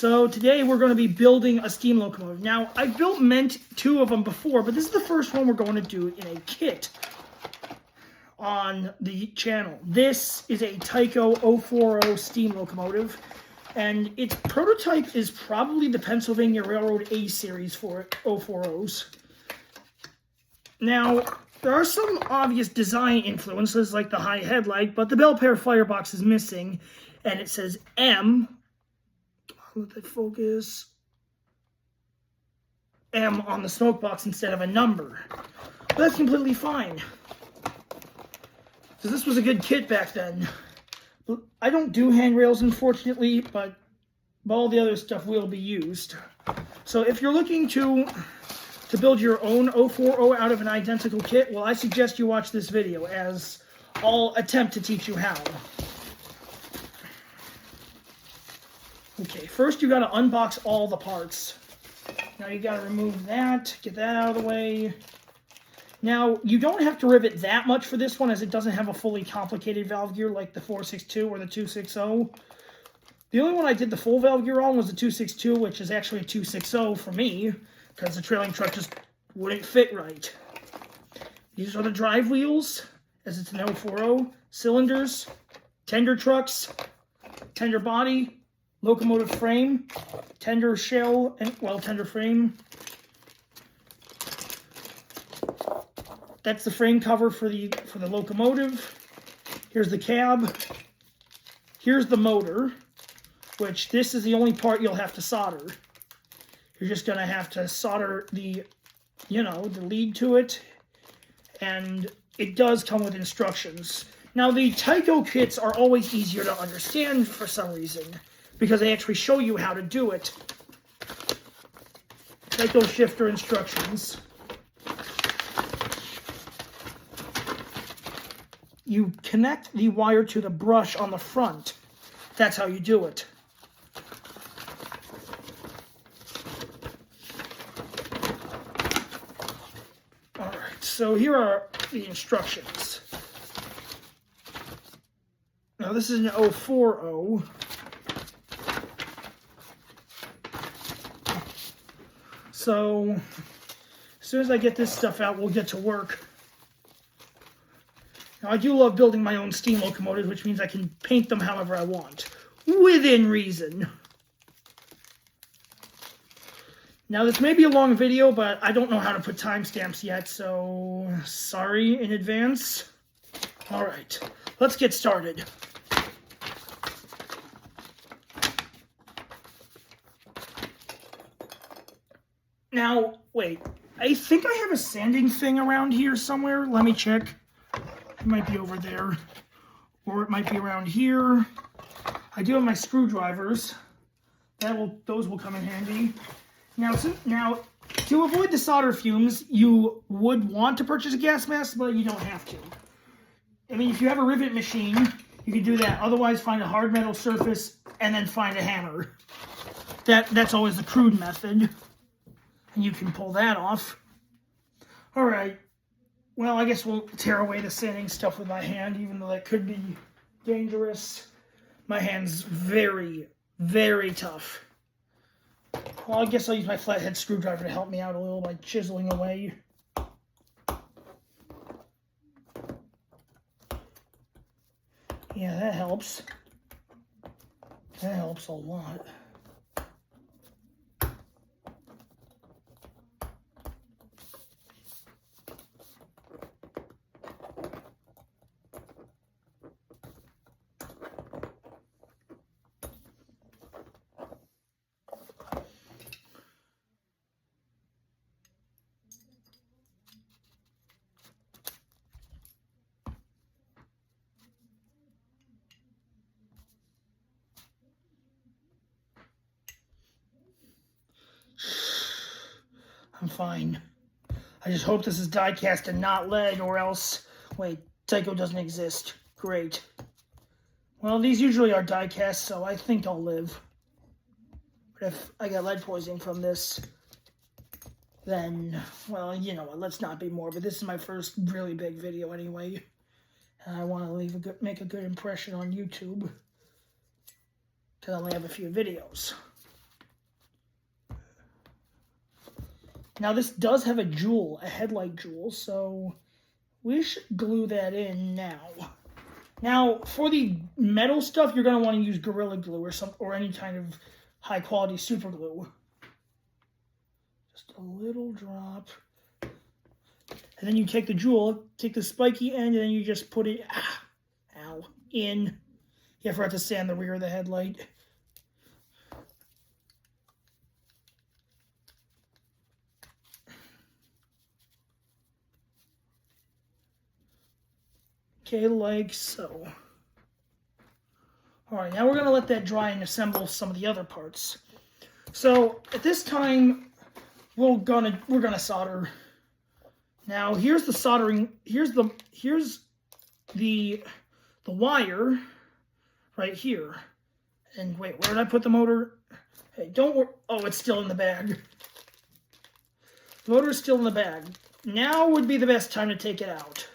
So today we're going to be building a steam locomotive. Now, I've built two of them before, but this is the first one we're going to do in a kit on the channel. This is a TYCO 040 steam locomotive, and its prototype is probably the Pennsylvania Railroad A series for 040s. Now, there are some obvious design influences like the high headlight, but the bell pair firebox is missing, and it says M. Let that focus. M on the smoke box instead of a number. But that's completely fine. So this was a good kit back then. I don't do handrails, unfortunately, but all the other stuff will be used. So if you're looking to build your own 040 out of an identical kit, well, I suggest you watch this video, as I'll attempt to teach you how. Okay, first you got to unbox all the parts. Now you got to remove that, get that out of the way. Now, you don't have to rivet that much for this one, as it doesn't have a fully complicated valve gear like the 462 or the 260. The only one I did the full valve gear on was the 262, which is actually a 260 for me, because the trailing truck just wouldn't fit right. These are the drive wheels, as it's an 040. Cylinders, tender trucks, tender body, locomotive frame, tender shell, and tender frame. That's the frame cover for the locomotive. Here's the cab. Here's the motor, which this is the only part you'll have to solder. You're just gonna have to solder the lead to it, and it does come with instructions. Now, the TYCO kits are always easier to understand for some reason, because they actually show you how to do it. TYCO shifter instructions. You connect the wire to the brush on the front. That's how you do it. Alright, so here are the instructions. Now this is an 040. So, as soon as I get this stuff out, we'll get to work. Now, I do love building my own steam locomotives, which means I can paint them however I want, within reason. Now, this may be a long video, but I don't know how to put timestamps yet, so sorry in advance. All right, let's get started. Now, wait, I think I have a sanding thing around here somewhere. Let me check. It might be over there, or it might be around here. I do have my screwdrivers. Those will come in handy. Now, to avoid the solder fumes, you would want to purchase a gas mask, but you don't have to. I mean, if you have a rivet machine, you can do that. Otherwise, find a hard metal surface and then find a hammer. That's always the crude method. And you can pull that off. All right. Well, I guess we'll tear away the sanding stuff with my hand, even though that could be dangerous. My hand's very, very tough. Well, I guess I'll use my flathead screwdriver to help me out a little by chiseling away. Yeah, that helps. That helps a lot. I'm fine. I just hope this is die cast and not lead, or else... Wait, TYCO doesn't exist. Great. Well, these usually are die cast, so I think I'll live. But if I get lead poisoning from this, then, well, you know what, let's not be morbid. This is my first really big video anyway. And I want to make a good impression on YouTube, because I only have a few videos. Now this does have a jewel, a headlight jewel, so we should glue that in now. Now, for the metal stuff, you're going to want to use Gorilla Glue or any kind of high-quality super glue. Just a little drop. And then you take the jewel, take the spiky end, and then you just put it in. You forgot to sand the rear of the headlight. Okay, like so. All right, now we're gonna let that dry and assemble some of the other parts. So at this time, we're gonna solder. Now here's the soldering. Here's the wire right here. And wait, where did I put the motor? Hey, don't worry. Oh, it's still in the bag. The motor is still in the bag. Now would be the best time to take it out.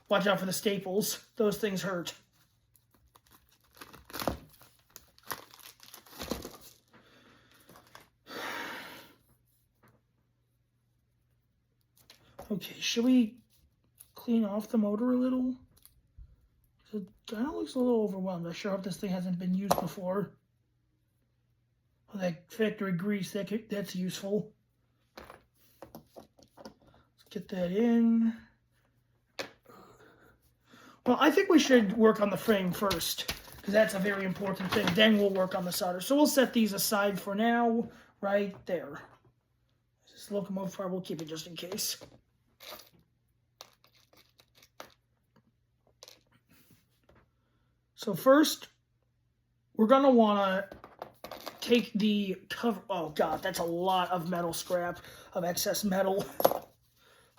Watch out for the staples. Those things hurt. Okay, should we clean off the motor a little? It kind of looks a little overwhelmed. I sure hope this thing hasn't been used before. Oh, that factory grease, that's useful. Let's get that in. Well, I think we should work on the frame first, because that's a very important thing. Then we'll work on the solder. So we'll set these aside for now, right there. This locomotive part, we'll keep it just in case. So first, we're going to want to take the cover. Oh, God, that's a lot of metal scrap, of excess metal.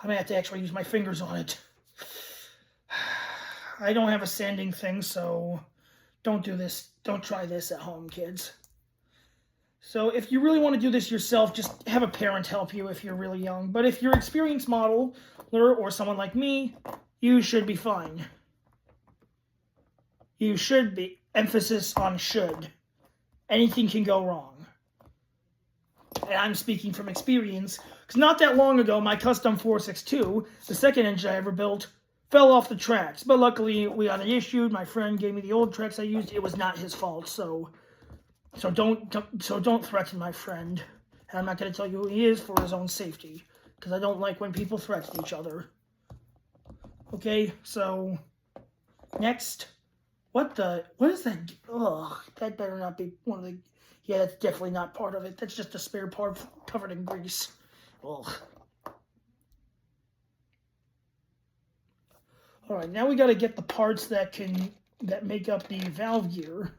I may have to actually use my fingers on it. I don't have a sanding thing, so don't do this. Don't try this at home, kids. So if you really want to do this yourself, just have a parent help you if you're really young. But if you're an experienced modeler or someone like me, you should be fine. You should be. Emphasis on should. Anything can go wrong. And I'm speaking from experience, because not that long ago, my custom 462, the second engine I ever built, fell off the tracks, but luckily we got it issued. My friend gave me the old tracks I used. It was not his fault, so don't threaten my friend. And I'm not going to tell you who he is for his own safety, because I don't like when people threaten each other. Okay, so next, what is that? Ugh, that better not be one of the. Yeah, that's definitely not part of it. That's just a spare part covered in grease. Ugh. All right, now we got to get the parts that make up the valve gear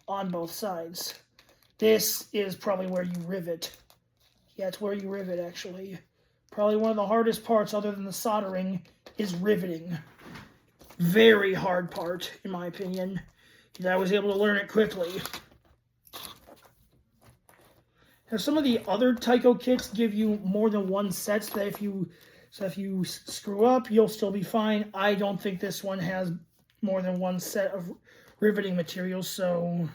on both sides. This is probably where you rivet. Yeah, it's where you rivet, actually. Probably one of the hardest parts, other than the soldering, is riveting. Very hard part, in my opinion. And I was able to learn it quickly. Now, some of the other TYCO kits give you more than one set, so if you screw up, you'll still be fine. I don't think this one has more than one set of riveting materials, so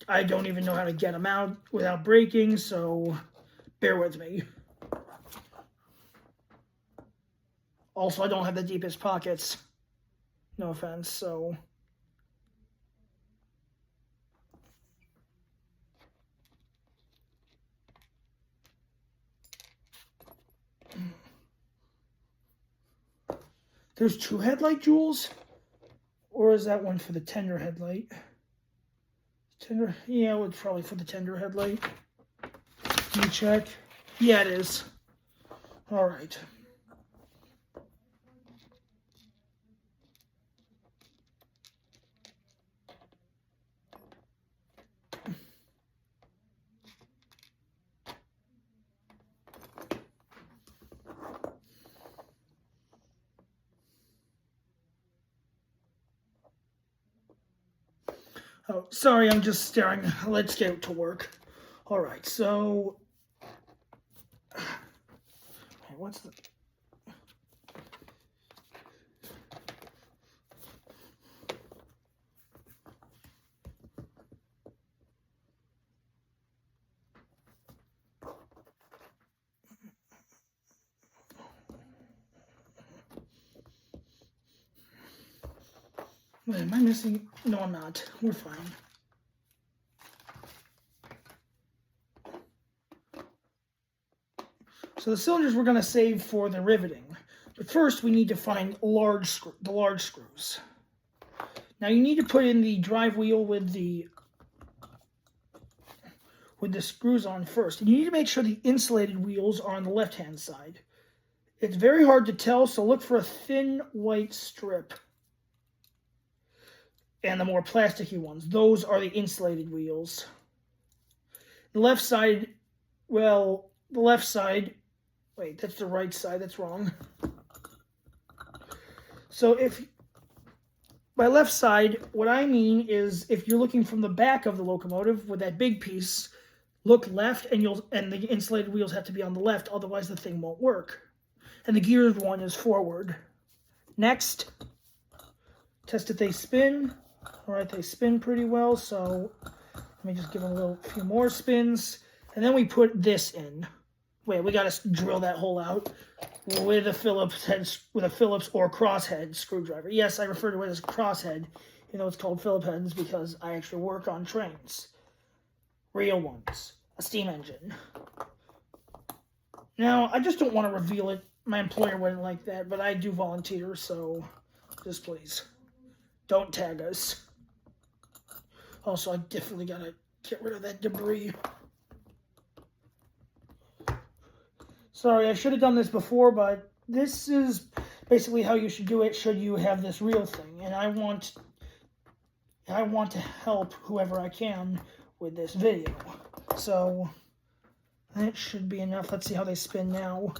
I don't even know how to get them out without breaking, so bear with me. Also, I don't have the deepest pockets. No offense, so. There's two headlight jewels? Or is that one for the tender headlight? Tender, yeah, it's probably for the tender headlight. Can you check? Yeah, it is. All right. Oh, sorry, I'm just staring. Let's get to work. All right, so what's the? Wait, am I missing? No, I'm not. We're fine. So the cylinders we're going to save for the riveting. But first, we need to find the large screws. Now you need to put in the drive wheel with the screws on first. And you need to make sure the insulated wheels are on the left-hand side. It's very hard to tell, so look for a thin white strip. And the more plasticky ones, those are the insulated wheels. The left side, well, the left side, wait, that's the right side, that's wrong. So if, by left side, what I mean is if you're looking from the back of the locomotive with that big piece, look left and the insulated wheels have to be on the left, otherwise the thing won't work. And the geared one is forward. Next, test if they spin. All right, they spin pretty well, so let me just give them a few more spins. And then we put this in. Wait, we got to drill that hole out with a Phillips or crosshead screwdriver. Yes, I refer to it as crosshead, even though it's called Phillips heads because I actually work on trains. Real ones. A steam engine. Now, I just don't want to reveal it. My employer wouldn't like that, but I do volunteer, so just please don't tag us. Also, I definitely gotta get rid of that debris. Sorry, I should have done this before, but this is basically how you should do it should you have this real thing. And I want to help whoever I can with this video. So that should be enough. Let's see how they spin now.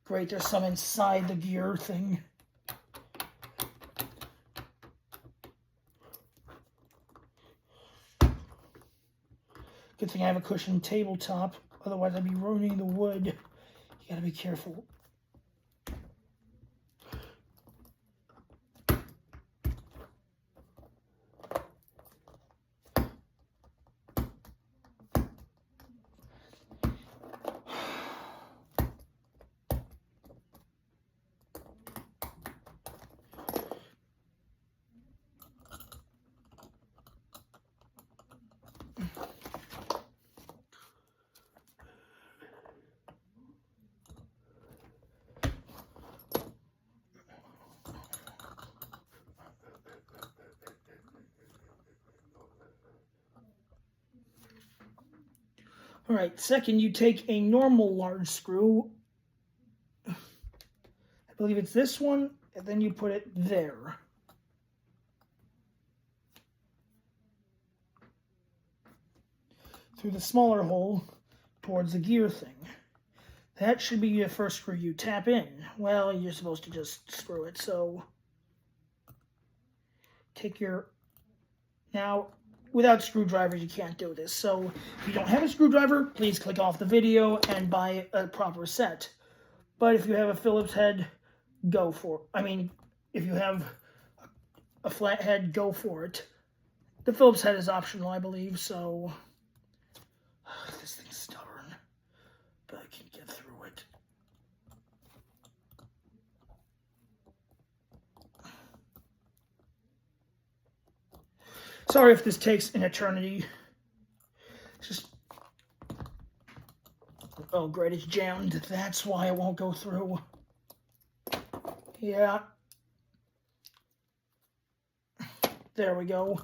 Great, there's some inside the gear thing. Good thing I have a cushioned tabletop, otherwise I'd be ruining the wood. You gotta be careful. All right, second, you take a normal large screw. I believe it's this one, and then you put it there. Through the smaller hole towards the gear thing. That should be the first screw you tap in. Well, you're supposed to just screw it, so take your... Now, without screwdrivers, you can't do this. So if you don't have a screwdriver, please click off the video and buy a proper set. But if you have a Phillips head, go for it. I mean, if you have a flat head, go for it. The Phillips head is optional, I believe, so... This thing's stubborn, but I can get through it. Sorry if this takes an eternity. Just... Oh, great, it's jammed. That's why it won't go through. Yeah. There we go.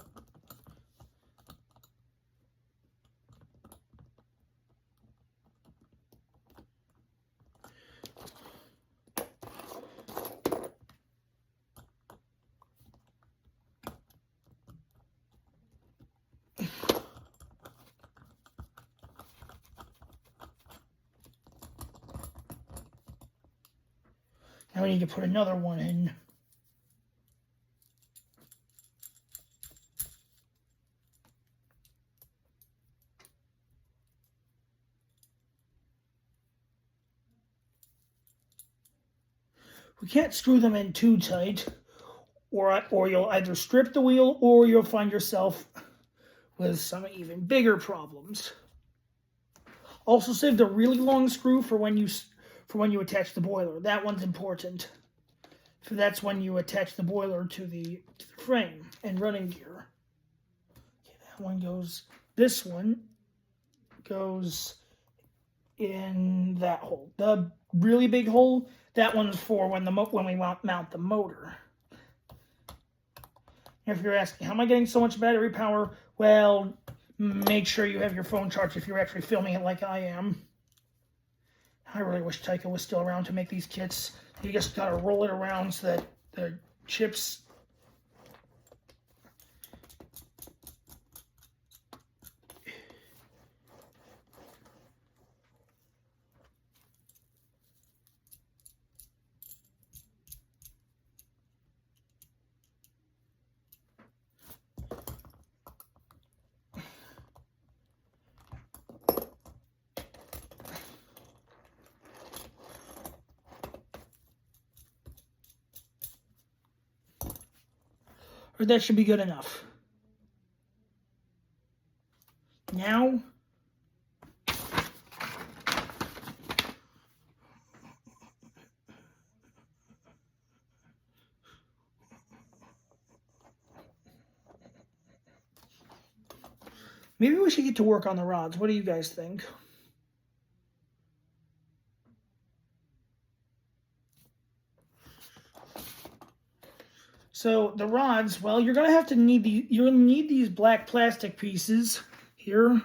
Now we need to put another one in. We can't screw them in too tight, or you'll either strip the wheel or you'll find yourself with some even bigger problems. Also save the really long screw for when for when you attach the boiler. That one's important. So that's when you attach the boiler to the frame and running gear. Okay, that one goes, this one goes in that hole. The really big hole, that one's for when we mount the motor. If you're asking, how am I getting so much battery power? Well, make sure you have your phone charged if you're actually filming it like I am. I really wish TYCO was still around to make these kits. You just gotta roll it around so that the chips... Or that should be good enough. Now, maybe we should get to work on the rods. What do you guys think? So the rods, well, you're gonna have to you'll need these black plastic pieces here.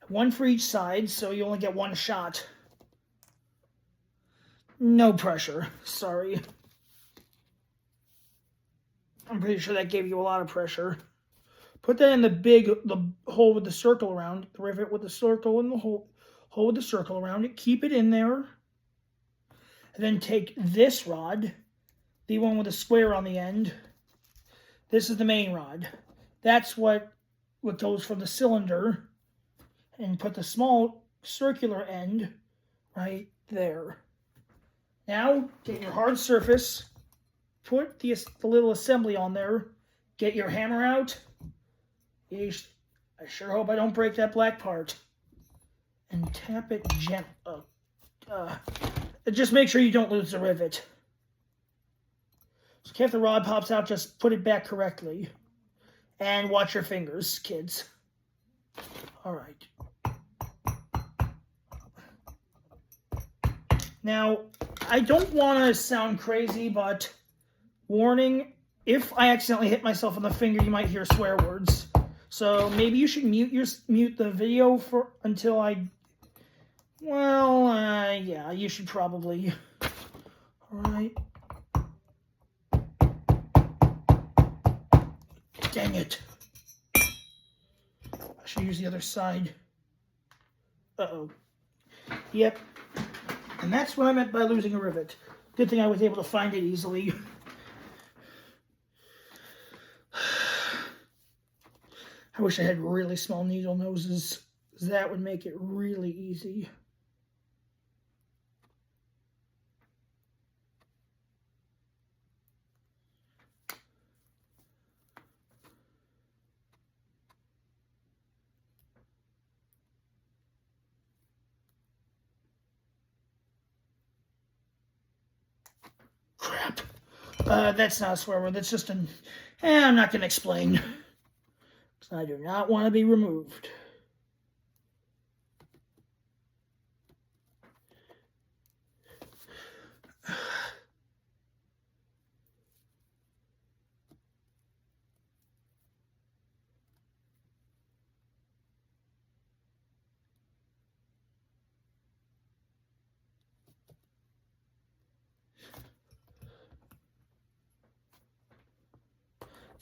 One for each side, so you only get one shot. No pressure, sorry. I'm pretty sure that gave you a lot of pressure. Put that in the hole with the circle around, the rivet with the circle and the hole with the circle around it. Keep it in there. And then take this rod, the one with a square on the end. This is the main rod. That's what goes from the cylinder. And put the small circular end right there. Now, get your hard surface. Put the little assembly on there. Get your hammer out. I sure hope I don't break that black part. And tap it gently. Just make sure you don't lose the rivet. So if the rod pops out, just put it back correctly. And watch your fingers, kids. All right. Now, I don't want to sound crazy, but warning, if I accidentally hit myself on the finger, you might hear swear words. So maybe you should mute the video until I... Well, yeah, you should probably. All right. Dang it. I should use the other side. Uh-oh. Yep. And that's what I meant by losing a rivet. Good thing I was able to find it easily. I wish I had really small needle noses. That would make it really easy. Crap. That's not a swear word. That's just an... I'm not going to explain. I do not want to be removed.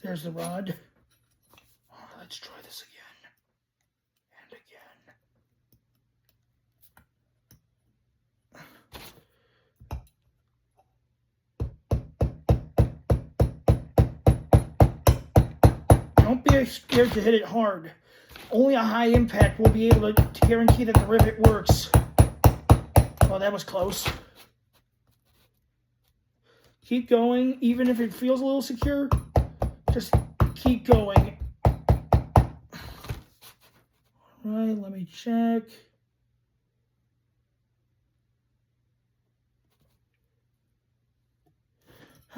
There's the rod. Let's try this again. And again. Don't be scared to hit it hard. Only a high impact will be able to guarantee that the rivet works. Oh, that was close. Keep going, even if it feels a little secure. Just keep going. All right, let me check.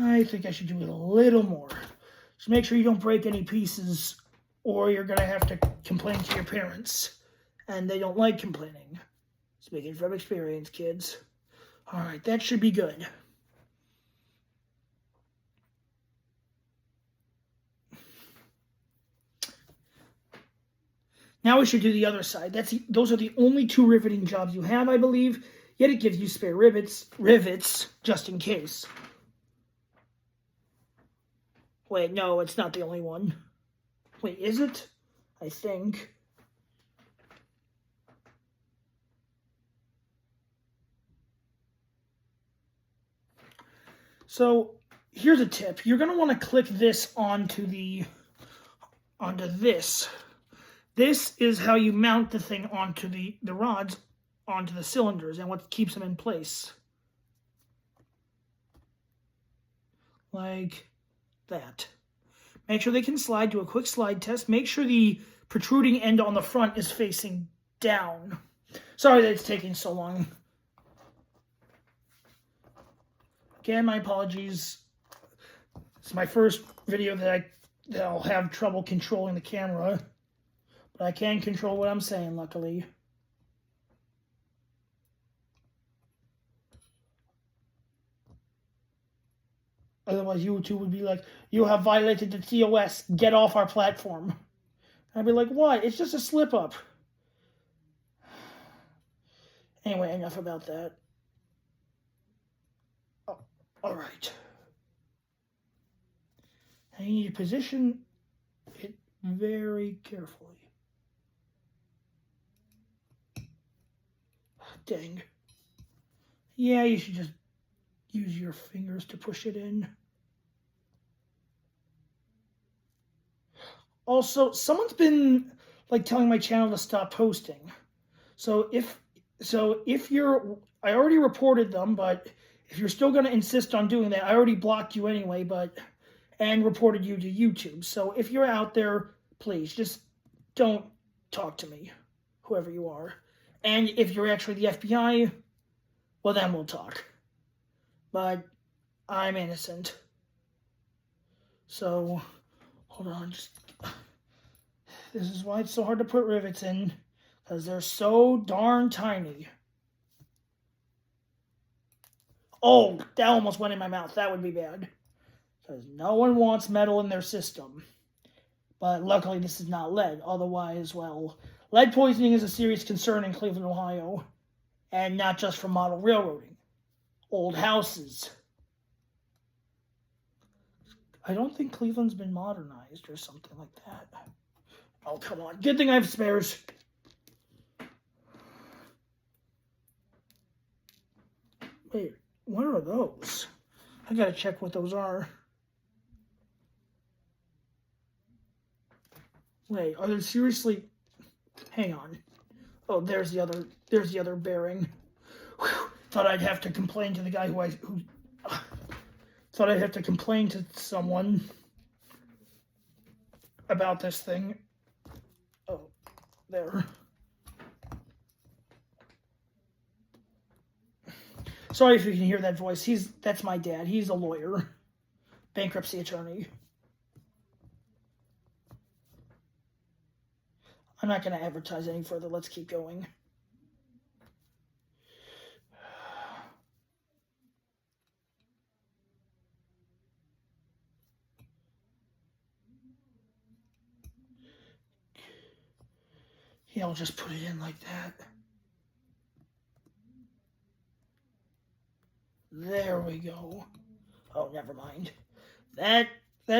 I think I should do it a little more. Just make sure you don't break any pieces, or you're going to have to complain to your parents. And they don't like complaining. Speaking from experience, kids. All right, that should be good. Now we should do the other side. Those are the only 2 riveting jobs you have, I believe. Yet it gives you spare rivets, just in case. Wait, no, it's not the only one. Wait, is it? I think. So, here's a tip. You're going to want to click this onto this. This is how you mount the thing onto the rods, onto the cylinders, and what keeps them in place. Like that. Make sure they can slide. Do a quick slide test. Make sure the protruding end on the front is facing down. Sorry that it's taking so long. Again, my apologies. It's my first video that I'll have trouble controlling the camera. But I can control what I'm saying, luckily. Otherwise, YouTube would be like, you have violated the TOS. Get off our platform. I'd be like, what? It's just a slip-up. Anyway, enough about that. Oh, all right. I need to position it very carefully. Dang. Yeah, you should just use your fingers to push it in. Also, someone's been like telling my channel to stop posting. So if you're, I already reported them, but if you're still going to insist on doing that, I already blocked you anyway, and reported you to YouTube. So if you're out there, please just don't talk to me, whoever you are. And if you're actually the FBI, well, then we'll talk. But I'm innocent. So, hold on. This is why it's so hard to put rivets in, because they're so darn tiny. Oh, that almost went in my mouth. That would be bad. Because no one wants metal in their system. But luckily this is not lead. Otherwise, well, lead poisoning is a serious concern in Cleveland, Ohio. And not just for model railroading. Old houses. I don't think Cleveland's been modernized or something like that. Oh, come on. Good thing I have spares. Wait, what are those? I gotta check what those are. Wait, are they seriously... Hang on. Oh, there's the other bearing. Whew. Thought I'd have to complain to the guy thought I'd have to complain to someone about this thing. Oh, there. Sorry if you can hear that voice. That's my dad. He's a lawyer, bankruptcy attorney. I'm not going to advertise any further. Let's keep going. Yeah, I'll just put it in like that. There we go. Oh, never mind. That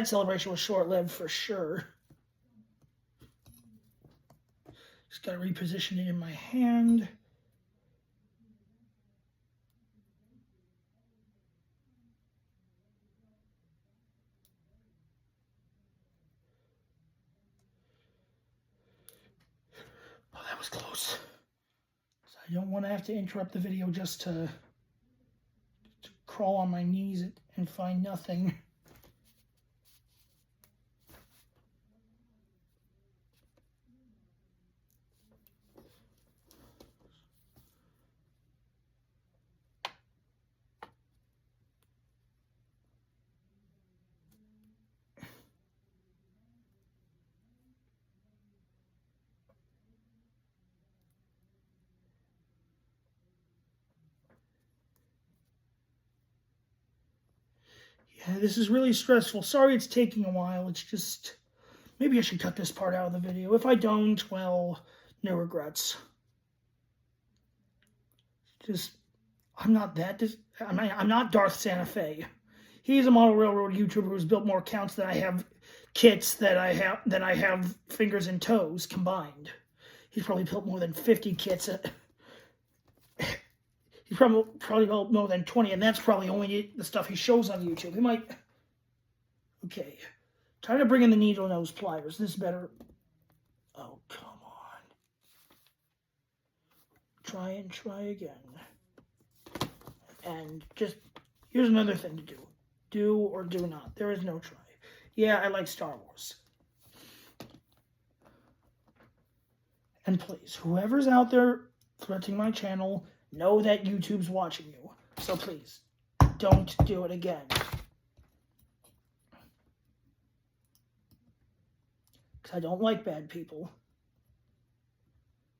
celebration was short-lived for sure. Just got to reposition it in my hand. Oh, that was close. So I don't want to have to interrupt the video just to crawl on my knees and find nothing. Yeah, this is really stressful. Sorry it's taking a while. It's just, maybe I should cut this part out of the video. If I don't, well, no regrets. Just, I'm not Darth Santa Fe. He's a model railroad YouTuber who's built more accounts than I have kits than I have fingers and toes combined. He's probably built more than 50 kits. He's probably built more than 20, and that's probably only the stuff he shows on YouTube. He might. Okay, time to bring in the needle nose pliers. This better. Oh, come on. Try and try again. And just, here's another thing to do. Do or do not. There is no try. Yeah, I like Star Wars. And please, whoever's out there threatening my channel, know that YouTube's watching you. So please, don't do it again. Because I don't like bad people.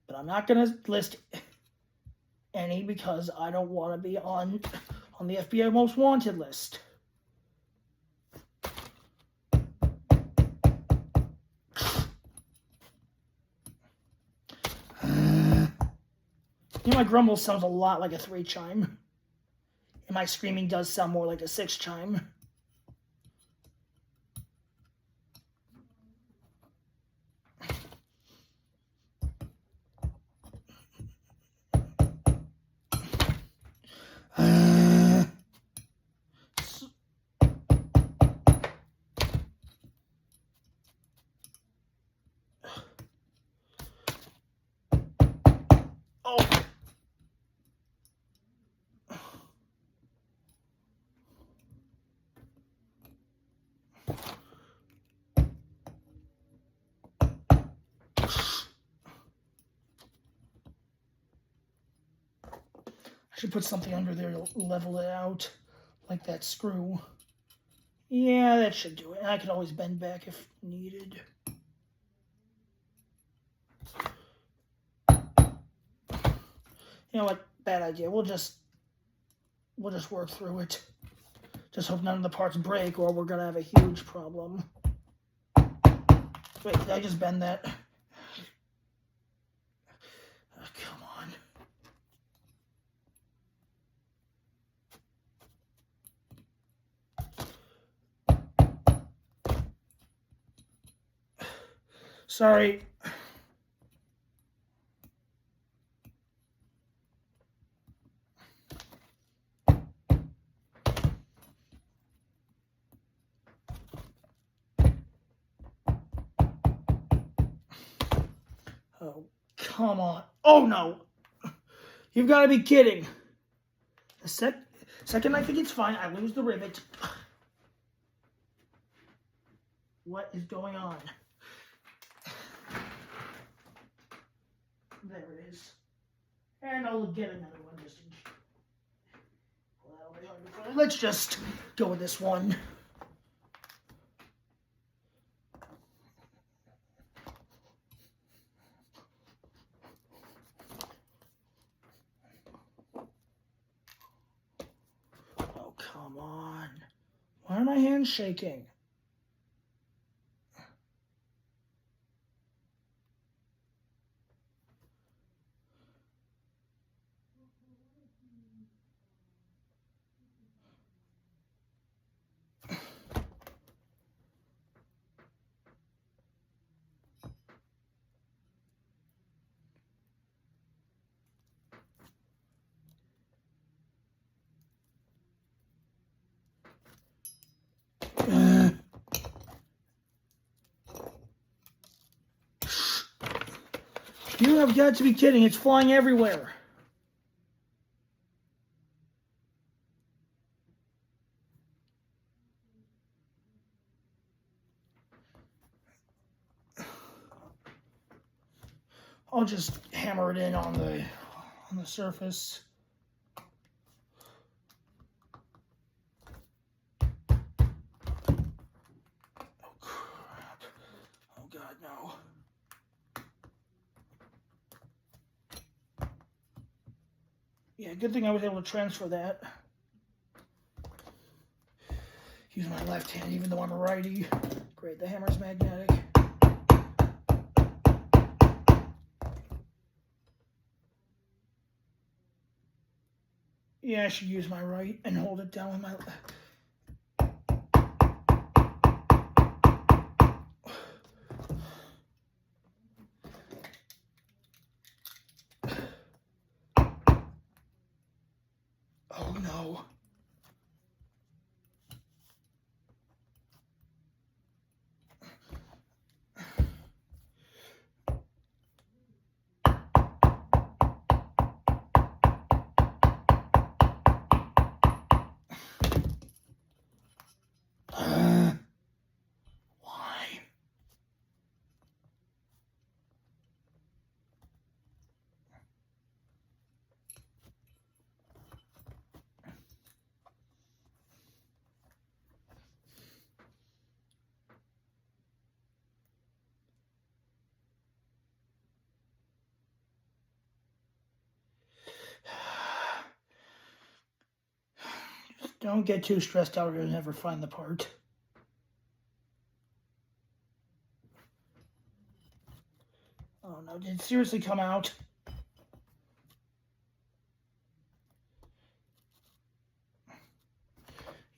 But I'm not going to list any because I don't want to be on the FBI Most Wanted list. You know, my grumble sounds a lot like a 3 chime. And my screaming does sound more like a 6 chime. Oh. I should put something under there to level it out, like that screw. Yeah, that should do it. I could always bend back if needed. You know what? Bad idea. We'll just work through it. Just hope none of the parts break, or we're gonna have a huge problem. Wait, did I just bend that? Oh, come on. Sorry. Oh, come on. Oh, no. You've got to be kidding. The second I think it's fine, I lose the rivet. What is going on? There it is. And I'll get another one just in case. Well, let's just go with this one. Oh, come on. Why are my hands shaking? You have got to be kidding. It's flying everywhere. I'll just hammer it in on the surface. Oh crap. Oh god, no. Yeah, good thing I was able to transfer that. use my left hand even though I'm a righty. Great, the hammer's magnetic. Yeah, I should use my right and hold it down with my left. Oh no. Why? Don't get too stressed out or you'll never find the part. Oh no, did it seriously come out?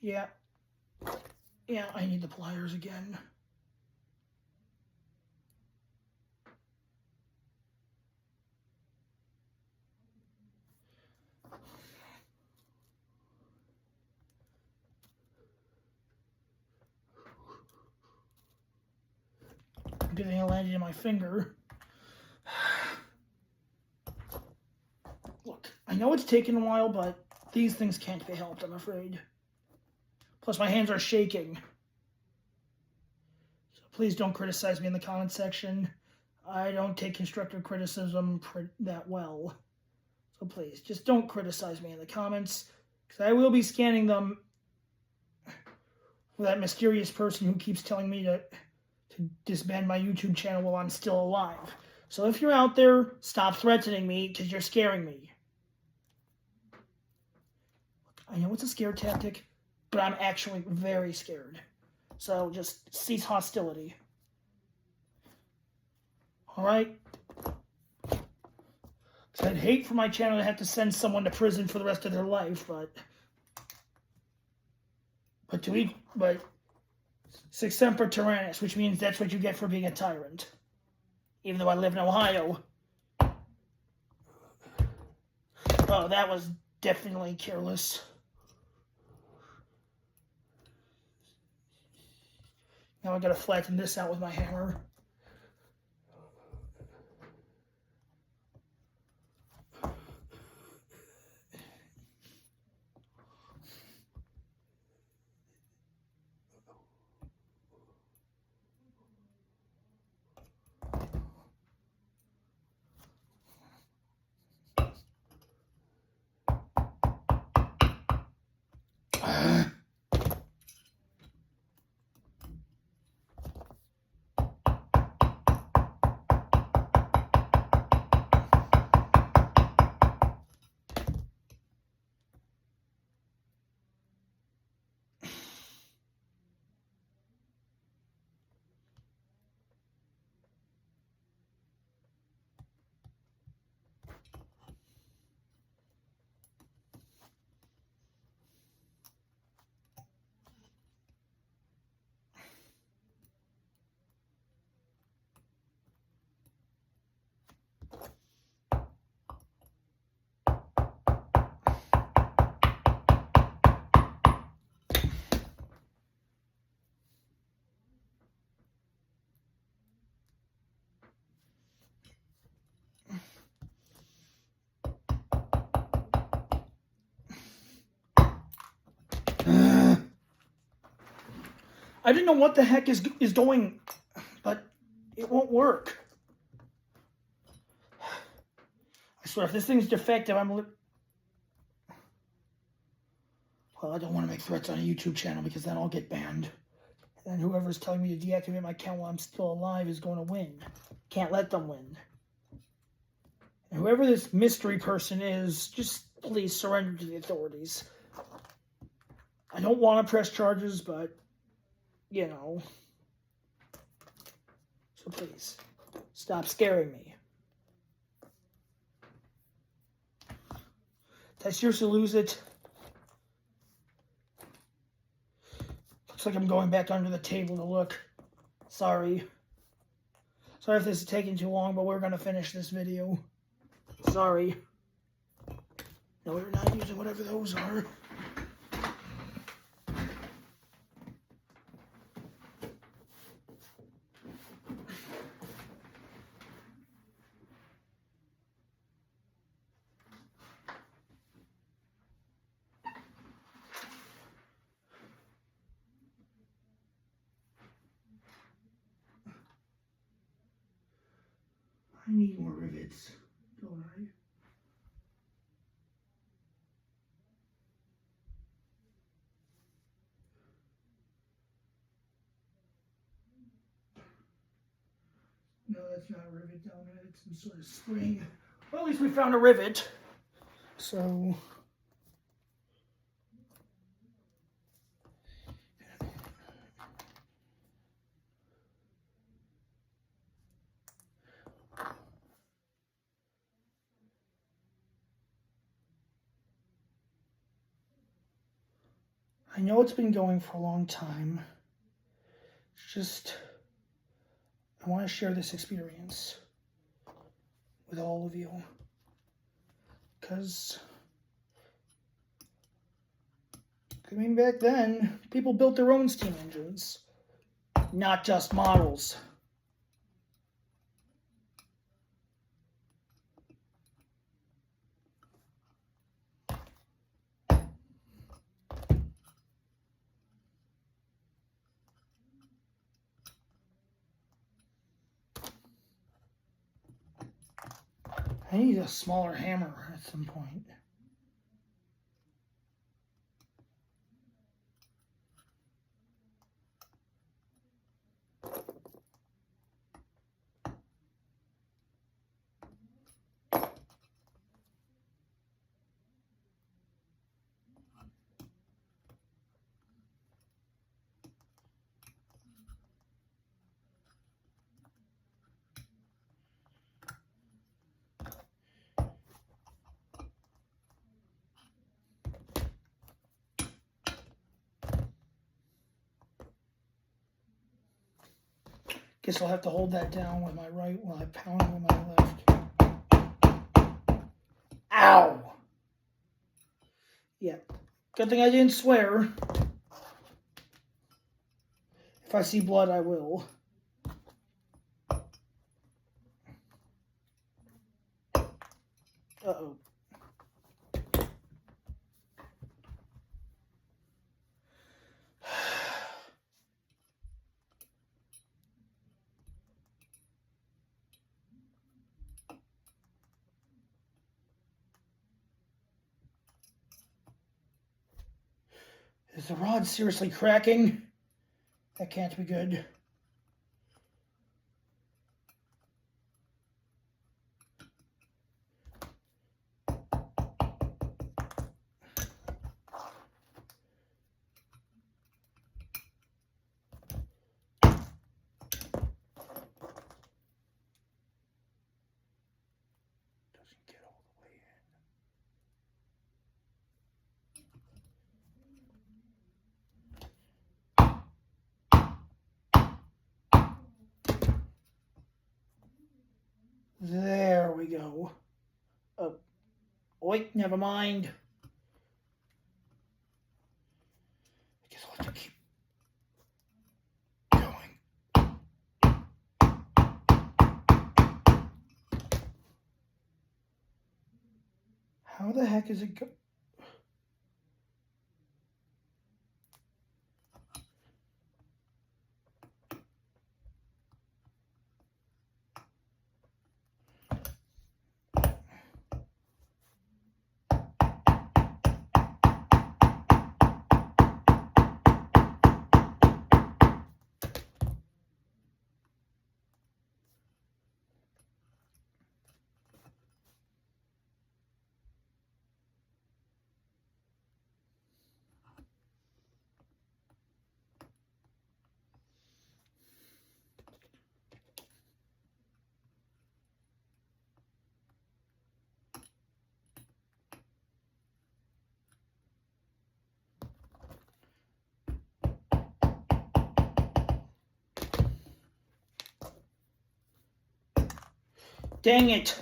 Yeah. Yeah, I need the pliers again. Good thing it landed in my finger. Look, I know it's taken a while, but these things can't be helped, I'm afraid. Plus, my hands are shaking. So please don't criticize me in the comment section. I don't take constructive criticism that well. So please, just don't criticize me in the comments, because I will be scanning them for that mysterious person who keeps telling me to disband my YouTube channel while I'm still alive. So if you're out there, stop threatening me, because you're scaring me. I know it's a scare tactic, but I'm actually very scared. So just cease hostility. Alright? I'd hate for my channel to have to send someone to prison for the rest of their life, but Sic semper tyrannis, which means that's what you get for being a tyrant. Even though I live in Ohio. Oh, that was definitely careless. Now I gotta flatten this out with my hammer. I didn't know what the heck is going, but it won't work. I swear, if this thing's defective, well, I don't want to make threats on a YouTube channel because then I'll get banned. And whoever's telling me to deactivate my account while I'm still alive is going to win. Can't let them win. And whoever this mystery person is, just please surrender to the authorities. I don't want to press charges, but, you know. So please, stop scaring me. Did I seriously lose it? Looks like I'm going back under the table to look. Sorry. Sorry if this is taking too long, but we're going to finish this video. Sorry. No, we're not using whatever those are. I need more rivets, don't I? No, that's not a rivet down there. It's some sort of spring. Well, at least we found a rivet. So... I know it's been going for a long time. It's just, I want to share this experience with all of you. Because, I mean, back then, people built their own steam engines, not just models. I need a smaller hammer at some point. Guess I'll have to hold that down with my right while I pound with my left. Ow! Yeah. Good thing I didn't swear. If I see blood, I will. Uh-oh. Is the rod seriously cracking? That can't be good. Doesn't get all the way in. There we go. Oh, wait, never mind. I guess I'll have to keep going. How the heck is it go? Dang it.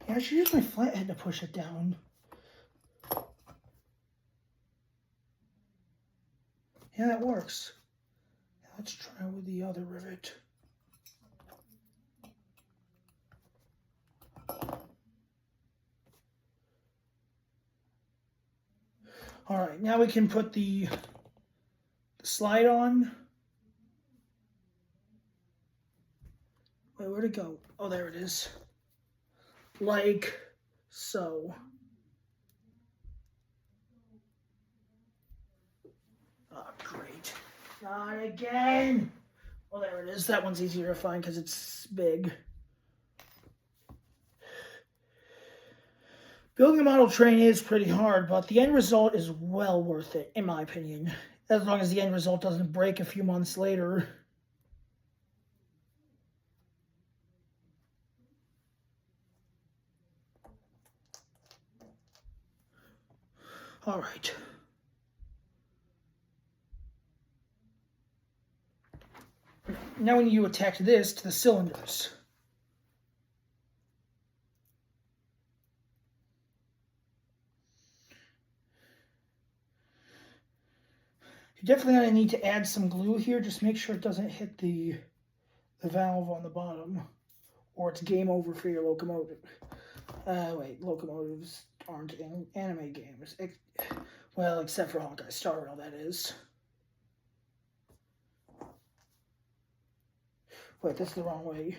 Yeah, I should use my flathead to push it down. Yeah, that works. Let's try with the other rivet. All right, now we can put the slide on. Wait, where'd it go? Oh, there it is. Like so. Oh, great. Not again. Oh, there it is. That one's easier to find because it's big. Building a model train is pretty hard, but the end result is well worth it, in my opinion. As long as the end result doesn't break a few months later. All right. Now we need to attach this to the cylinders. You're definitely going to need to add some glue here. Just make sure it doesn't hit the valve on the bottom, or it's game over for your locomotive. Wait, locomotives aren't in anime games. Well, except for Hawkeye Star Rail, that is. Wait, that's the wrong way.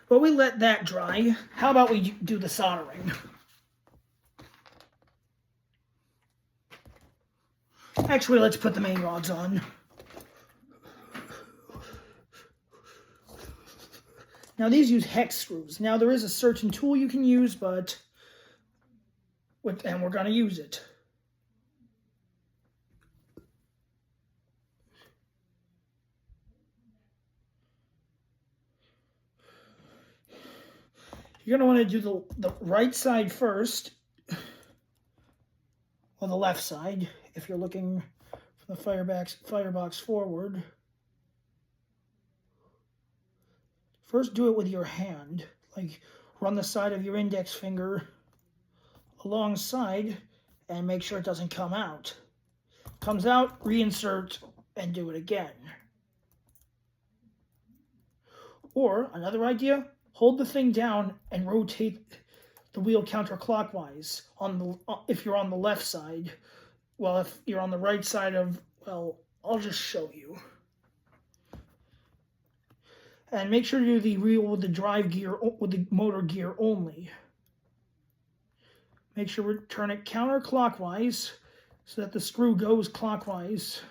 But we let that dry. How about we do the soldering? Actually, let's put the main rods on. Now these use hex screws. Now there is a certain tool you can use, and we're going to use it. You're going to want to do the right side first, or the left side, if you're looking from the firebox forward. First, do it with your hand. Like, run the side of your index finger alongside and make sure it doesn't come out. Comes out, reinsert, and do it again. Or, another idea, hold the thing down and rotate the wheel counterclockwise if you're on the left side. Well, if you're on the right side well, I'll just show you. And make sure to do the wheel with the drive gear, with the motor gear only. Make sure we turn it counterclockwise so that the screw goes clockwise.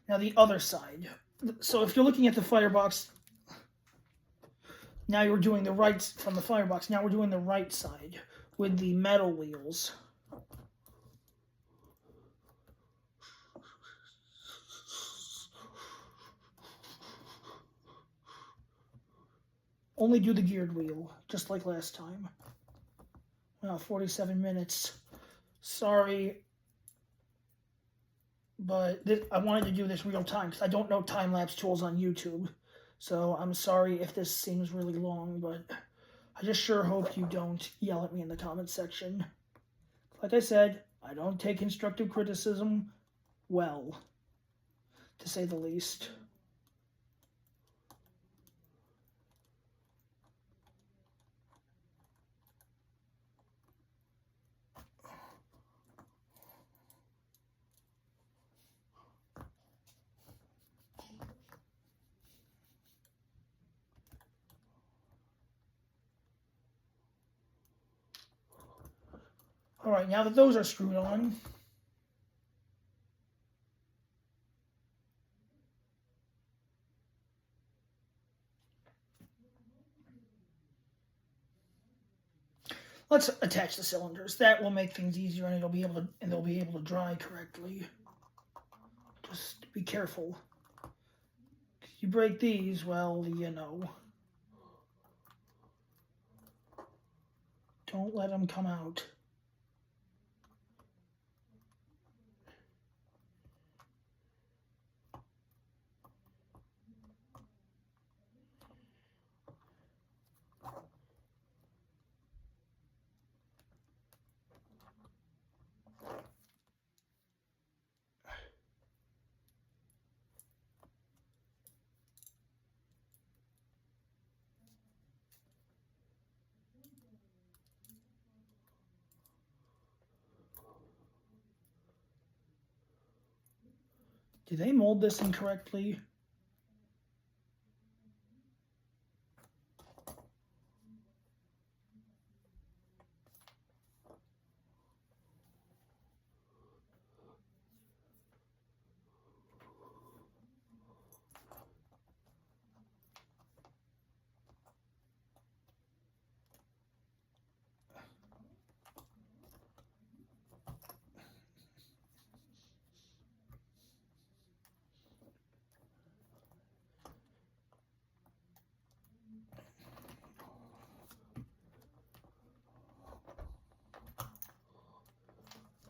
Now the other side. So if you're looking at the firebox, now you're doing the right from the firebox. Now we're doing the right side with the metal wheels. Only do the geared wheel, just like last time. Wow, 47 minutes. Sorry, but I wanted to do this real time because I don't know time-lapse tools on YouTube. So I'm sorry if this seems really long, but I just sure hope you don't yell at me in the comments section. Like I said, I don't take constructive criticism well, to say the least. All right, now that those are screwed on, let's attach the cylinders. That will make things easier, and they'll be able to dry correctly. Just be careful. If you break these, well, you know, don't let them come out. Did they mold this incorrectly?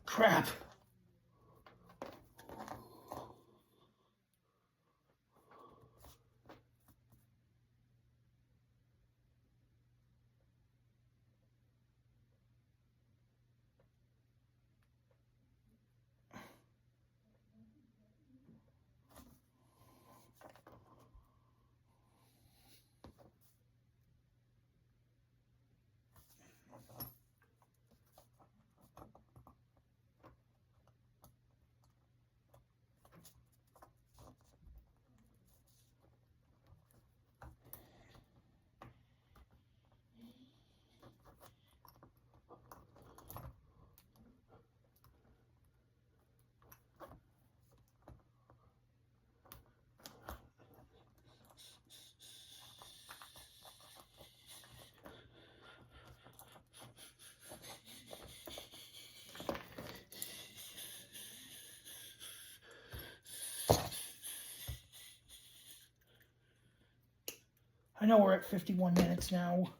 Crap. I know we're at 51 minutes now.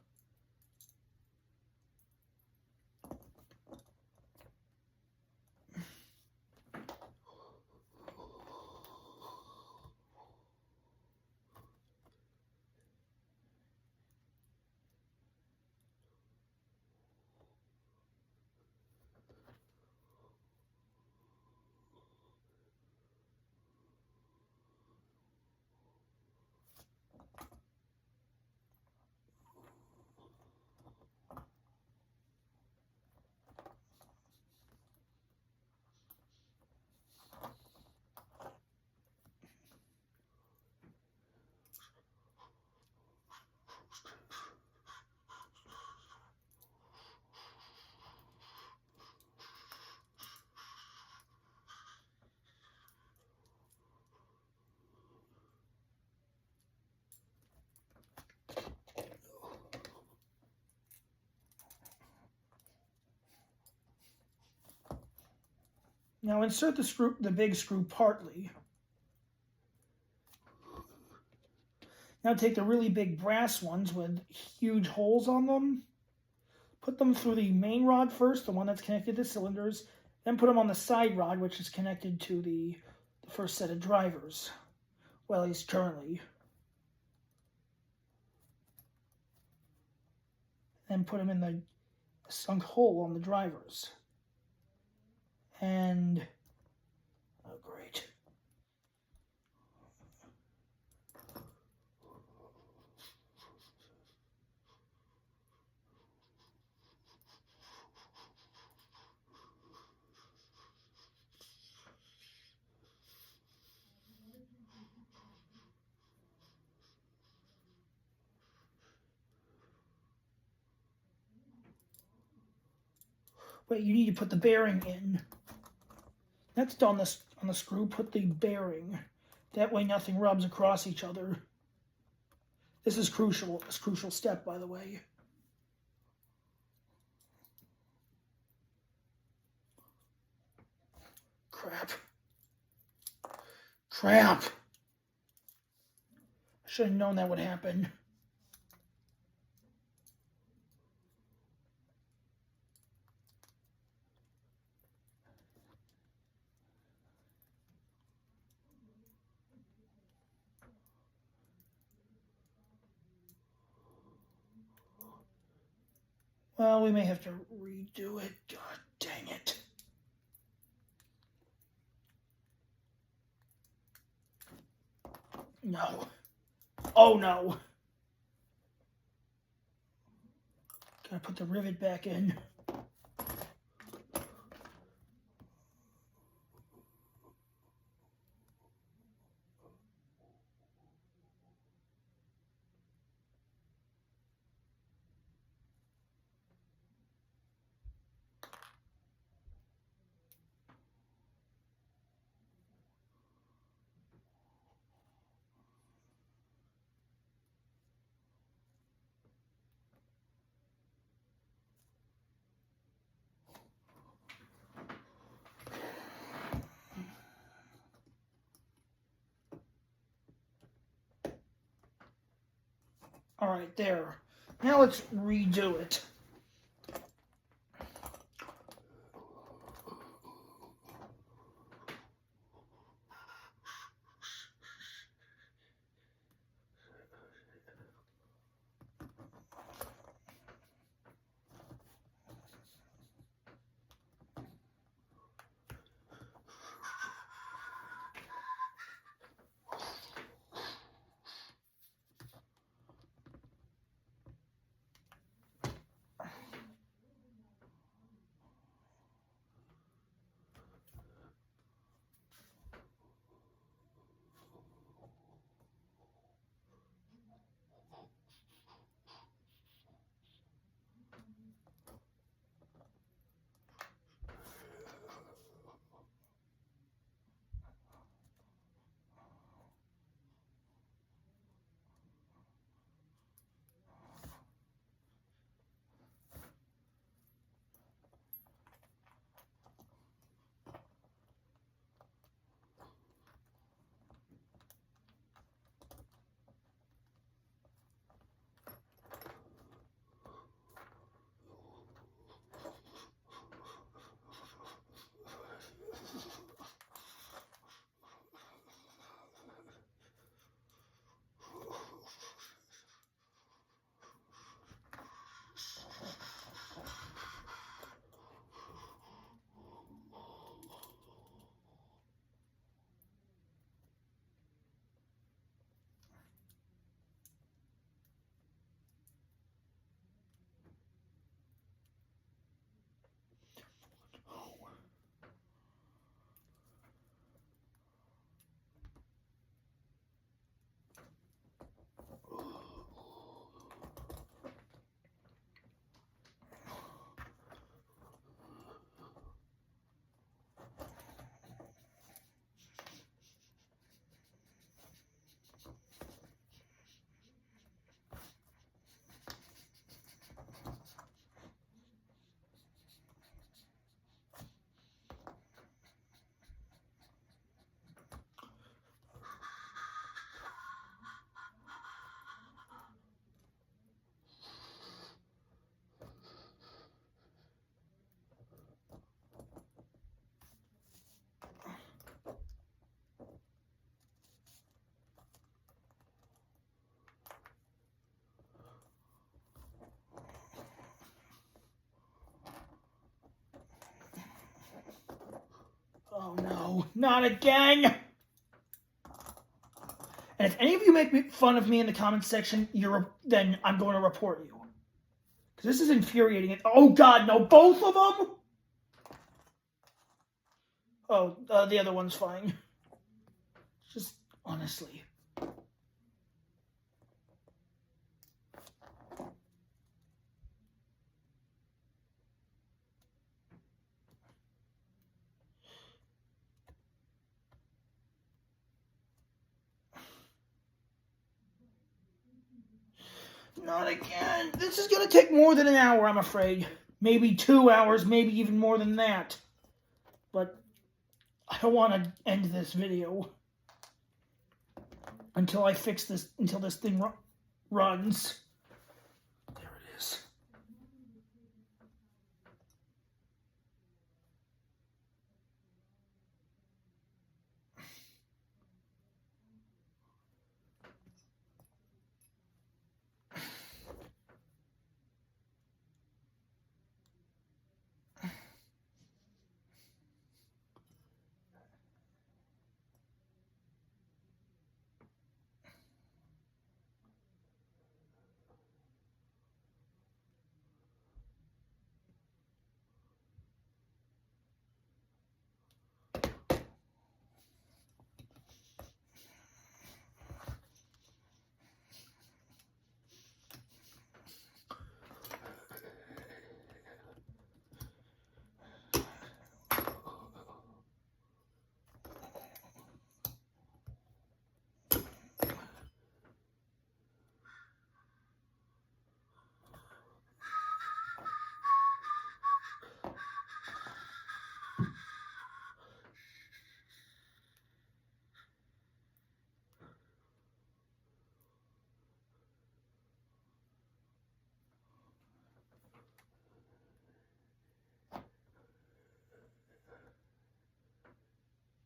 Now insert the big screw partly. Now take the really big brass ones with huge holes on them. Put them through the main rod first, the one that's connected to cylinders. Then put them on the side rod, which is connected to the first set of drivers. Well, at least currently. Then put them in the sunk hole on the drivers. And, oh great. Wait, you need to put the bearing in. Next on the screw, put the bearing. That way nothing rubs across each other. This is crucial. This crucial step, by the way. Crap. Crap. I should have known that would happen. Well, we may have to redo it. God dang it. No. Oh no. Gotta put the rivet back in. All right, there. Now let's redo it. no, not again. And if any of you make fun of me in the comments section, then I'm going to report you. Because this is infuriating. Oh, God, no, both of them? Oh, the other one's fine. Just, honestly. Not again. This is going to take more than an hour, I'm afraid. Maybe 2 hours, maybe even more than that. But I don't want to end this video until I fix this, until this thing runs. There it is.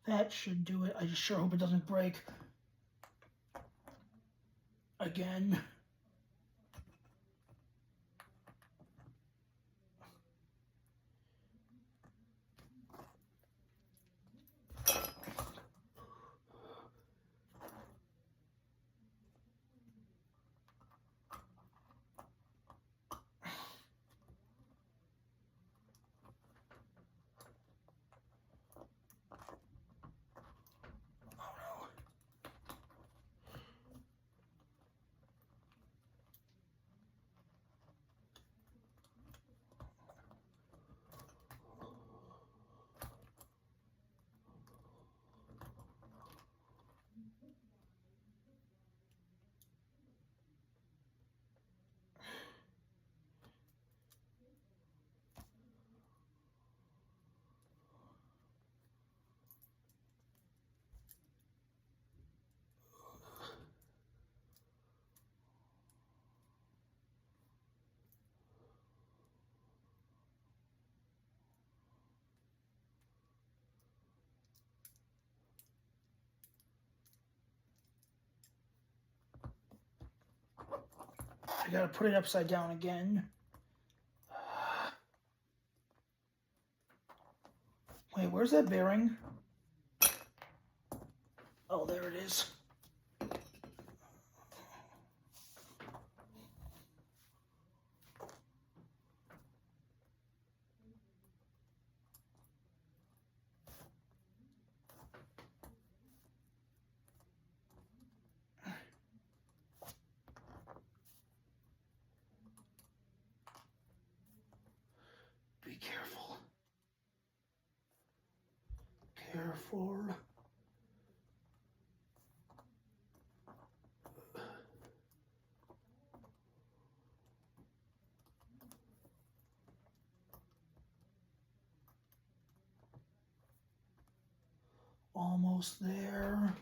That should do it. I just sure hope it doesn't break again. I gotta put it upside down again. Wait, where's that bearing? Oh, there it is. Be careful. Careful. Almost there.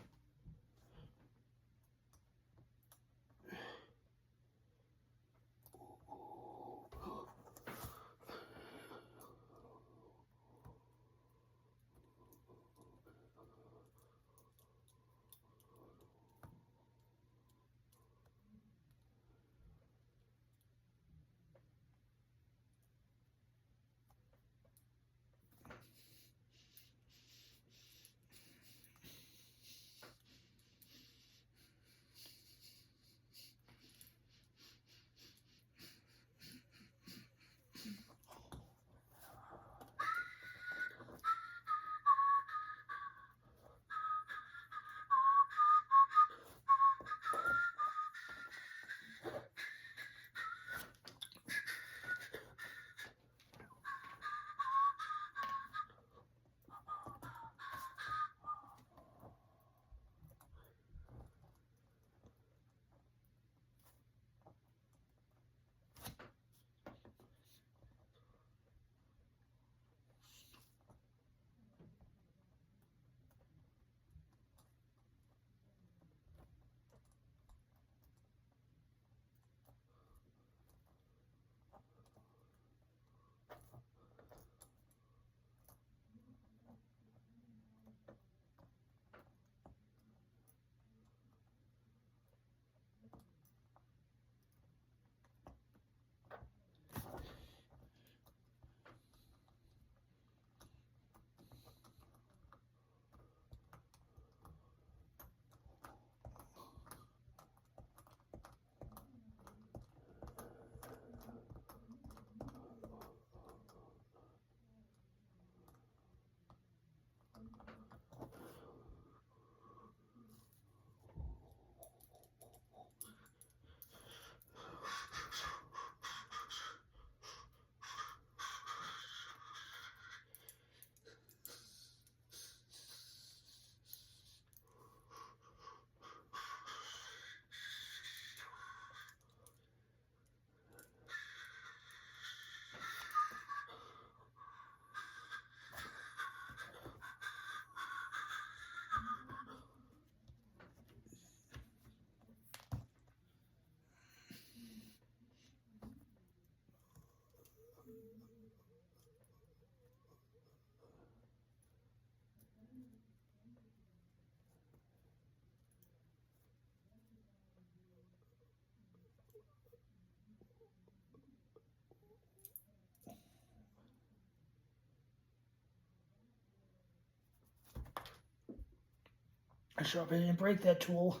sure hope I didn't break that tool.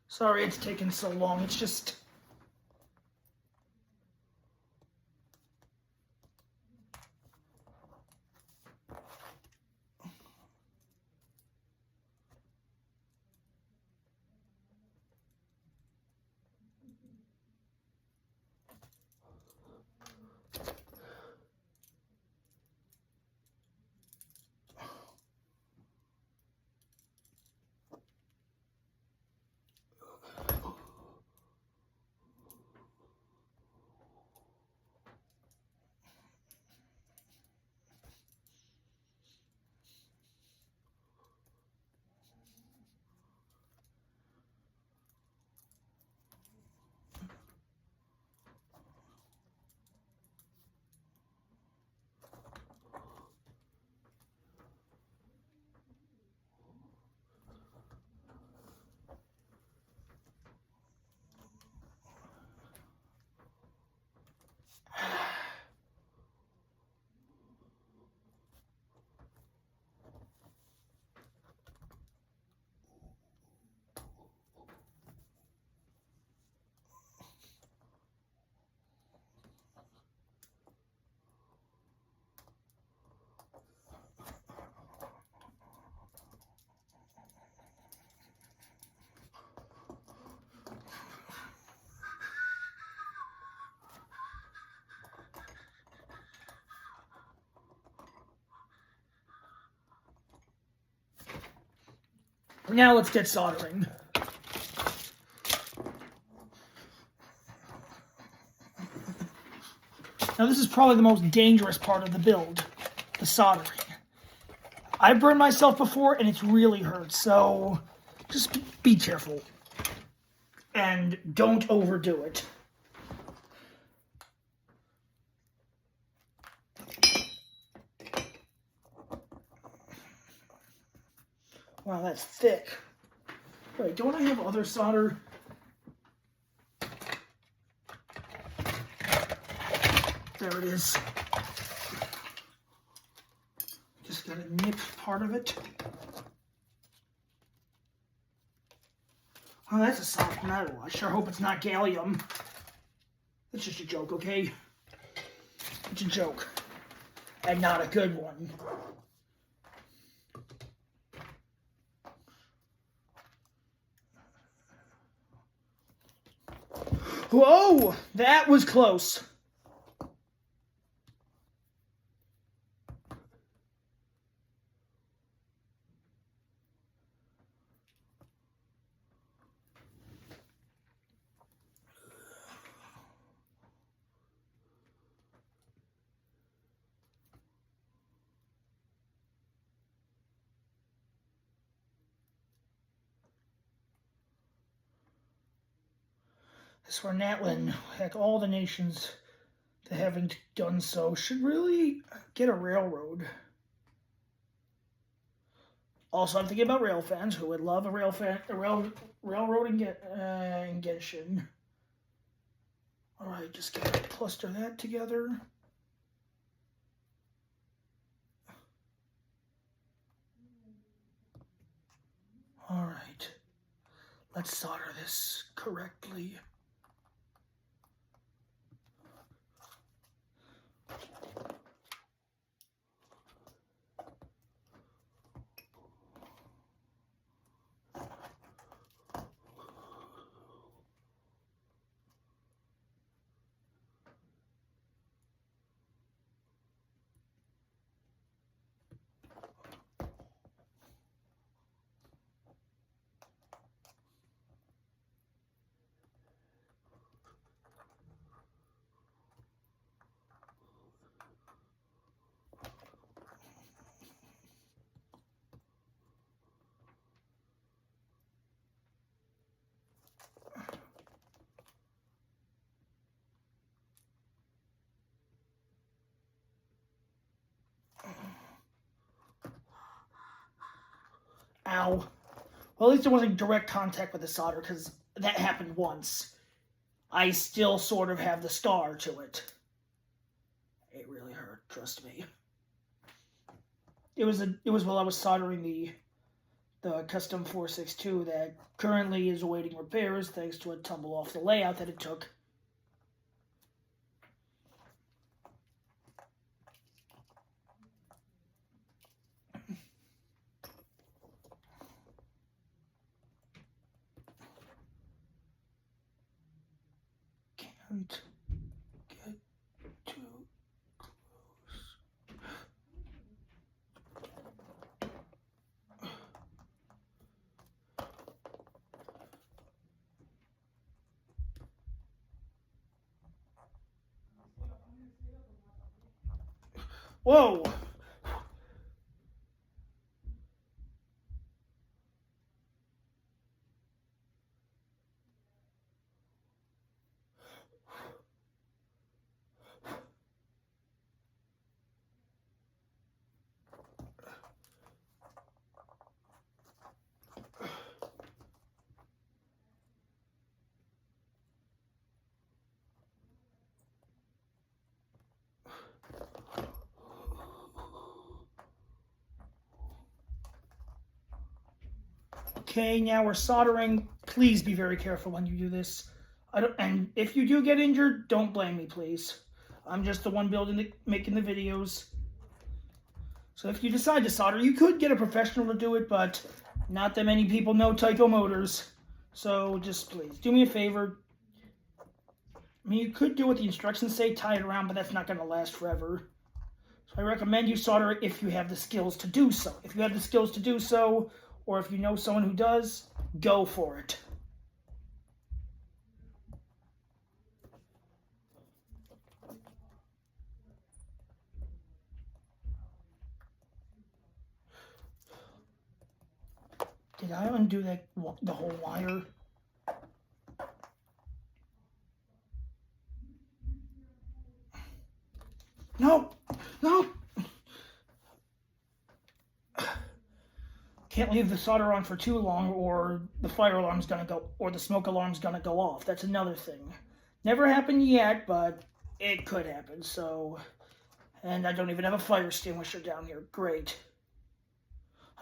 Sorry it's taken so long. It's just... Now let's get soldering. Now this is probably the most dangerous part of the build, the soldering. I've burned myself before and it's really hurt, so just be careful. And don't overdo it. Wow, that's thick. Wait, don't I have other solder? There it is. Just gotta nip part of it. Oh, that's a soft metal. I sure hope it's not gallium. It's just a joke, okay? It's a joke. And not a good one. Whoa! That was close. I swear, Natlin, heck, all the nations that haven't done so should really get a railroad. Also, I'm thinking about rail fans who would love a railroad in Genshin. Alright, just gotta cluster that together. Alright, let's solder this correctly. Ow. Well, at least there wasn't direct contact with the solder, because that happened once. I still sort of have the scar to it. It really hurt, trust me. It was while I was soldering the custom 462 that currently is awaiting repairs thanks to a tumble off the layout that it took. Can't get too close. Whoa! Okay, now we're soldering. Please be very careful when you do this. And if you do get injured, don't blame me, please. I'm just the one making the videos. So if you decide to solder, you could get a professional to do it, but not that many people know TYCO motors. So just please, do me a favor. I mean, you could do what the instructions say, tie it around, but that's not going to last forever. So I recommend you solder if you have the skills to do so. If you have the skills to do so, or if you know someone who does, go for it. Did I undo the whole wire? No! No! Can't leave the solder on for too long or the fire alarm's gonna go, or the smoke alarm's gonna go off. That's another thing. Never happened yet, but it could happen, so... And I don't even have a fire extinguisher down here. Great.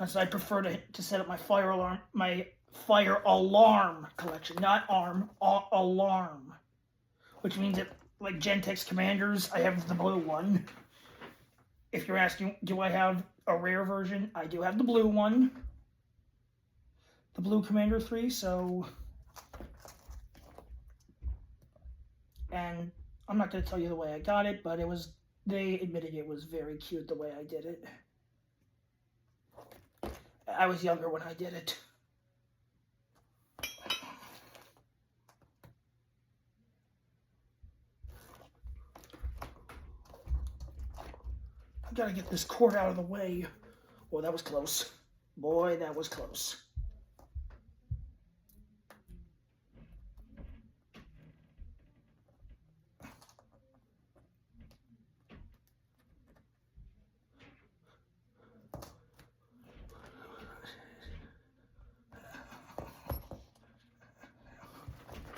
So I prefer to set up my fire alarm collection, not arm, alarm. Which means that, like Gentex Commanders, I have the blue one. If you're asking, do I have a rare version? I do have the blue one. The blue Commander 3, so... And I'm not going to tell you the way I got it, but they admitted it was very cute the way I did it. I was younger when I did it. I gotta get this cord out of the way. Oh, that was close. Boy, that was close.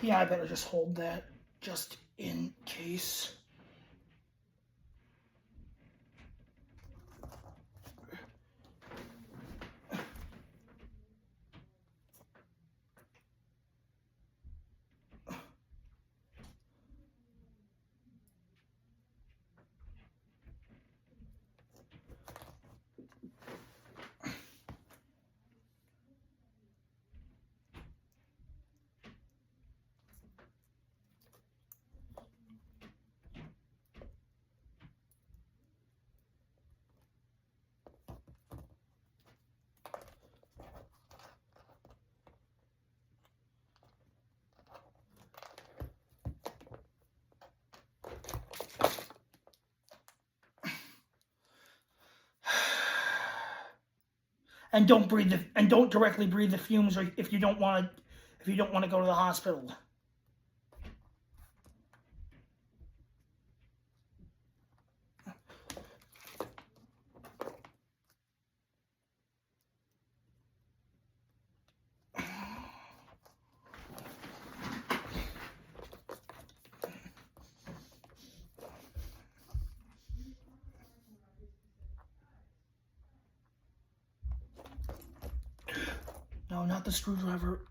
Yeah, I better just hold that just in case. And don't directly breathe the fumes, or if you don't want to go to the hospital. No, not the screwdriver.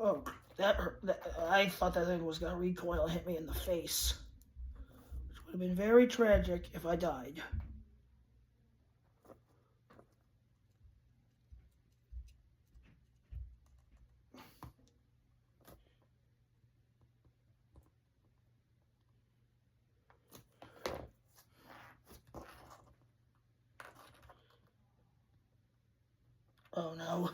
Oh, that hurt. I thought that thing was going to recoil and hit me in the face. Which would have been very tragic if I died. Oh no.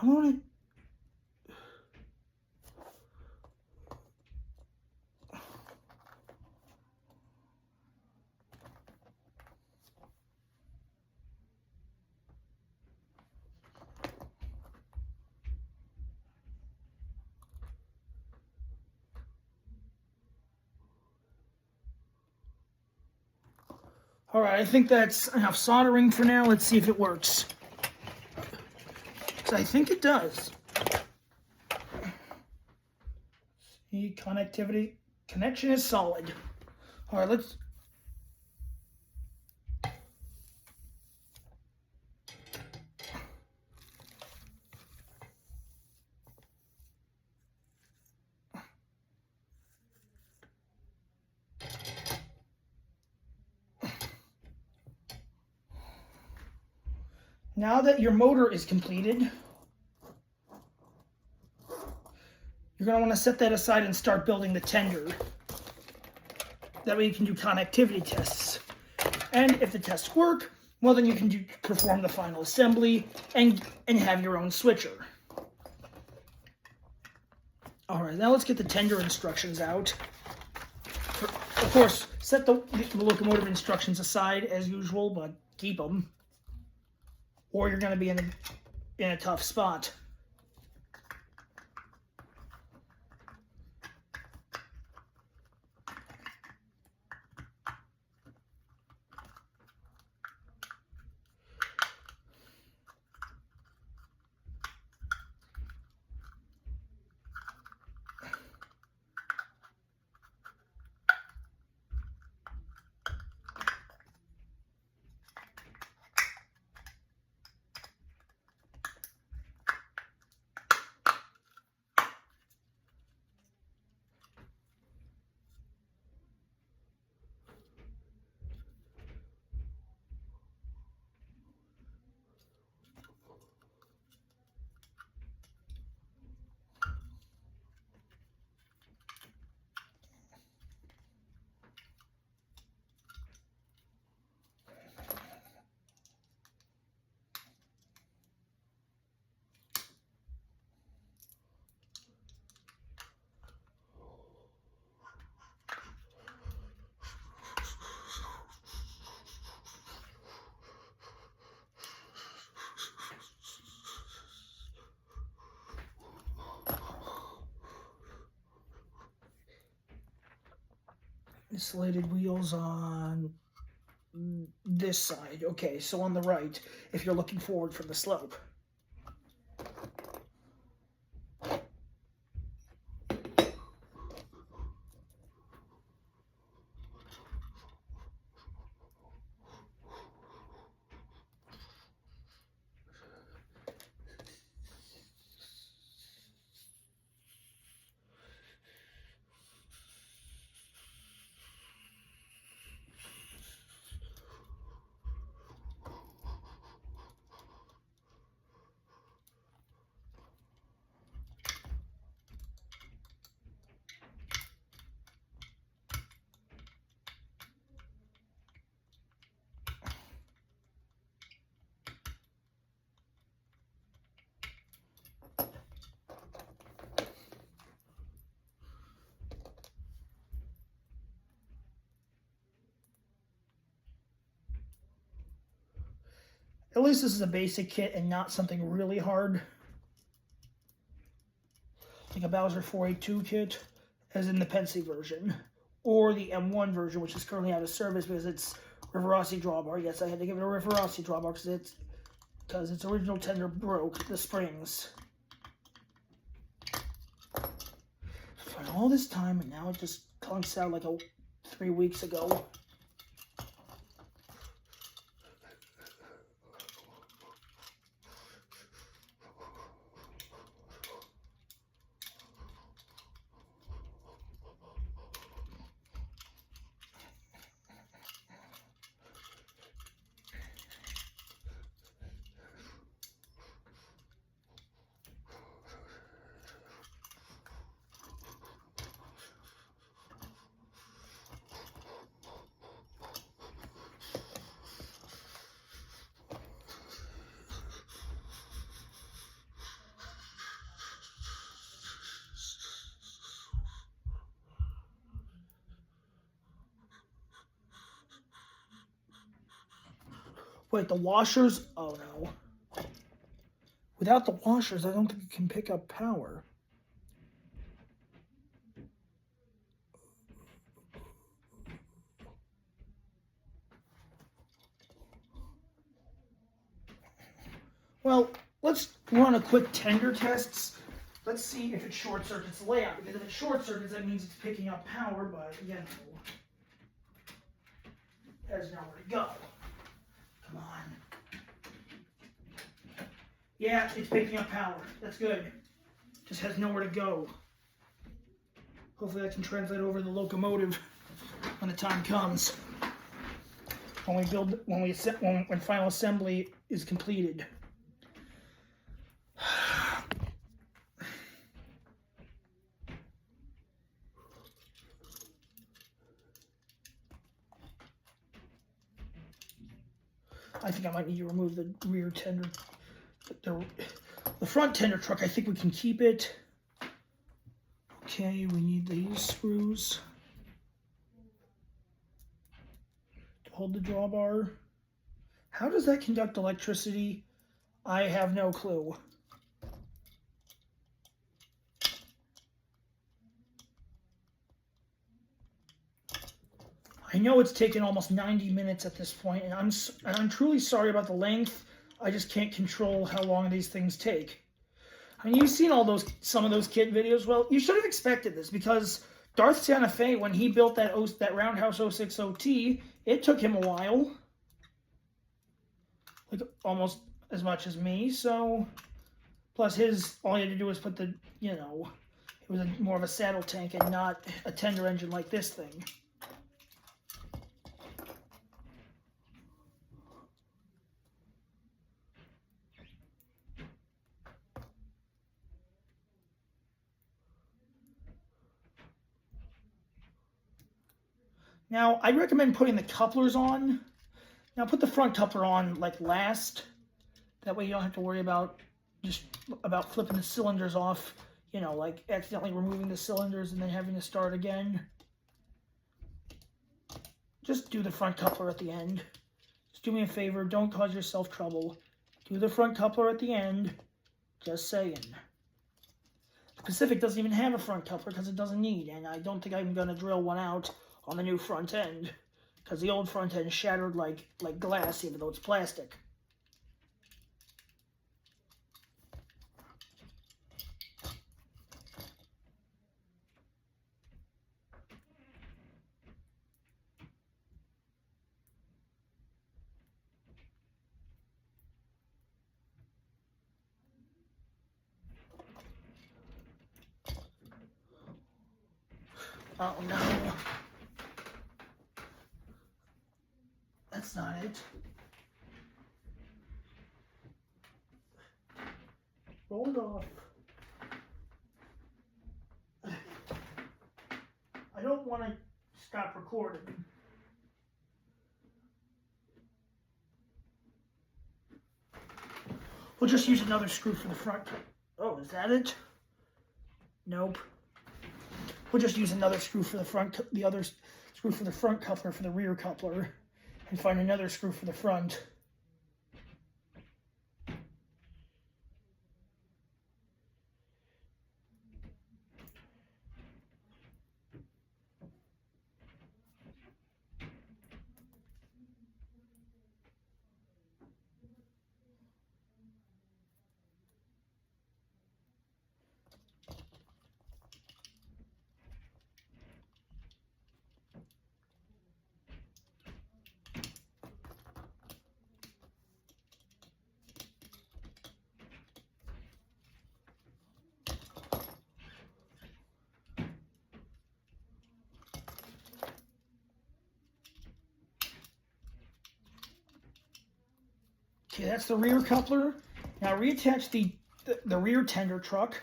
Why won't it? All right, I think that's enough soldering for now. Let's see if it works. So I think it does. See, connectivity, connection is solid. All right, let's. Now that your motor is completed, you're going to want to set that aside and start building the tender. That way you can do connectivity tests. And if the tests work, well then you can perform the final assembly and have your own switcher. Alright, now let's get the tender instructions out. Of course, set the locomotive instructions aside as usual, but keep them. Or you're going to be in a tough spot. Insulated wheels on this side. Okay, so on the right, if you're looking forward from the slope. At least this is a basic kit and not something really hard. Like a Bowser 482 kit, as in the Pensy version. Or the M1 version, which is currently out of service because it's Rivarossi drawbar. Yes, I had to give it a Rivarossi drawbar because its original tender broke the springs. For all this time, and now it just clunks out like 3 weeks ago. Wait, the washers? Oh no. Without the washers, I don't think it can pick up power. Well, let's run a quick tender test. Let's see if it short circuits the layout. Because if it short circuits, that means it's picking up power, but again, it has nowhere to go. Come on. Yeah, it's picking up power. That's good. Just has nowhere to go. Hopefully that can translate over the locomotive when the time comes. When final assembly is completed. I think I might need to remove the rear tender. The front tender truck, I think we can keep it. Okay, we need these screws to hold the drawbar. How does that conduct electricity? I have no clue. I know it's taken almost 90 minutes at this point, and I'm truly sorry about the length. I just can't control how long these things take. I mean, you've seen some of those kit videos. Well, you should have expected this because Darth Santa Fe, when he built that Roundhouse 060T, it took him a while, like almost as much as me. So, plus all he had to do was put it was more of a saddle tank and not a tender engine like this thing. Now, I recommend putting the couplers on. Now, put the front coupler on like last. That way you don't have to worry about flipping the cylinders off, like accidentally removing the cylinders and then having to start again. Just do the front coupler at the end. Just do me a favor, don't cause yourself trouble. Do the front coupler at the end. Just saying. The Pacific doesn't even have a front coupler because it doesn't need, and I don't think I'm going to drill one out on the new front end, because the old front end shattered like glass, even though it's plastic. Oh no. That's not it. Roll it off. I don't want to stop recording. We'll just use another screw for the front. Oh, is that it? Nope. We'll just use another screw for the other screw for the front coupler for the rear coupler, and find another screw for the front. Okay, that's the rear coupler. Now reattach the rear tender truck.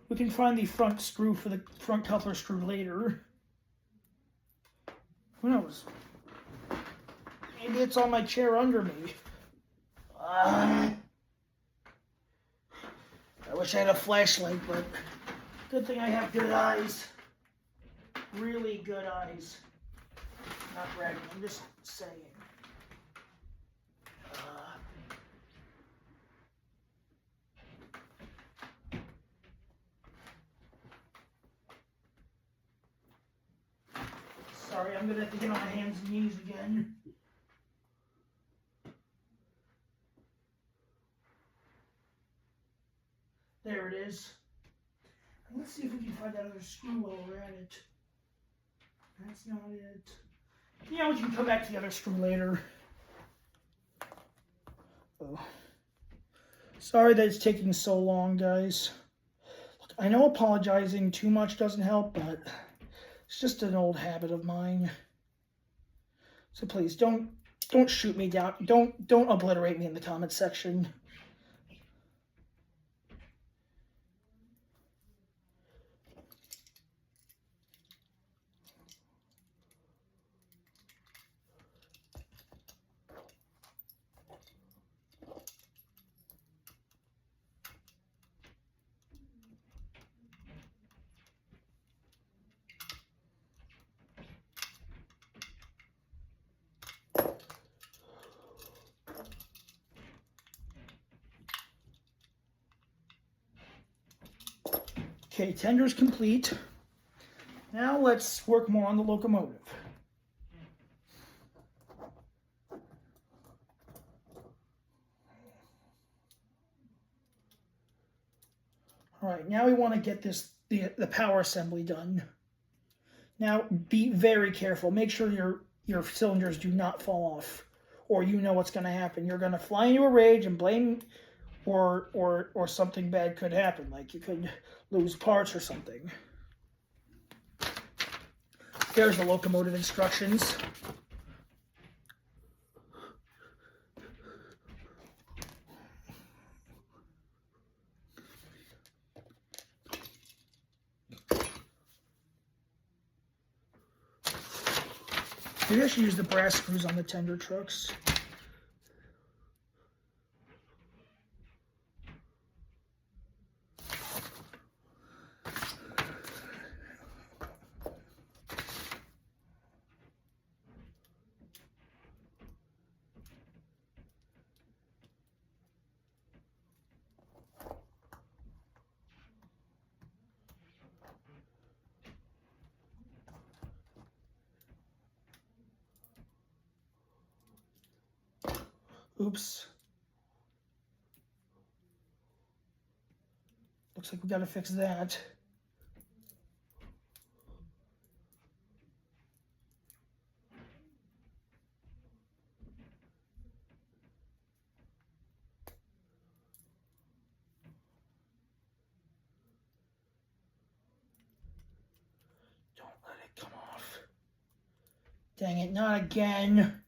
We can find the front screw for the front coupler screw later. Who knows? Maybe it's on my chair under me. I wish I had a flashlight, but good thing I have good eyes. Really good eyes. Not bragging, I'm just saying. Sorry, I'm gonna have to get on my hands and knees again. There it is. Let's see if we can find that other screw while we're at it. That's not it. Yeah, we can come back to the other screw later. Oh. Sorry that it's taking so long, guys. Look, I know apologizing too much doesn't help, but it's just an old habit of mine. So please don't shoot me down. Don't obliterate me in the comment section. Okay, tender's complete. Now let's work more on the locomotive. All right, now we want to get the power assembly done. Now be very careful. Make sure your cylinders do not fall off, or you know what's going to happen. You're going to fly into a rage and blame, or something bad could happen. Like you could lose parts or something. There's the locomotive instructions. Maybe I should use the brass screws on the tender trucks. Oops. Looks like we gotta fix that. Don't let it come off. Dang it, not again.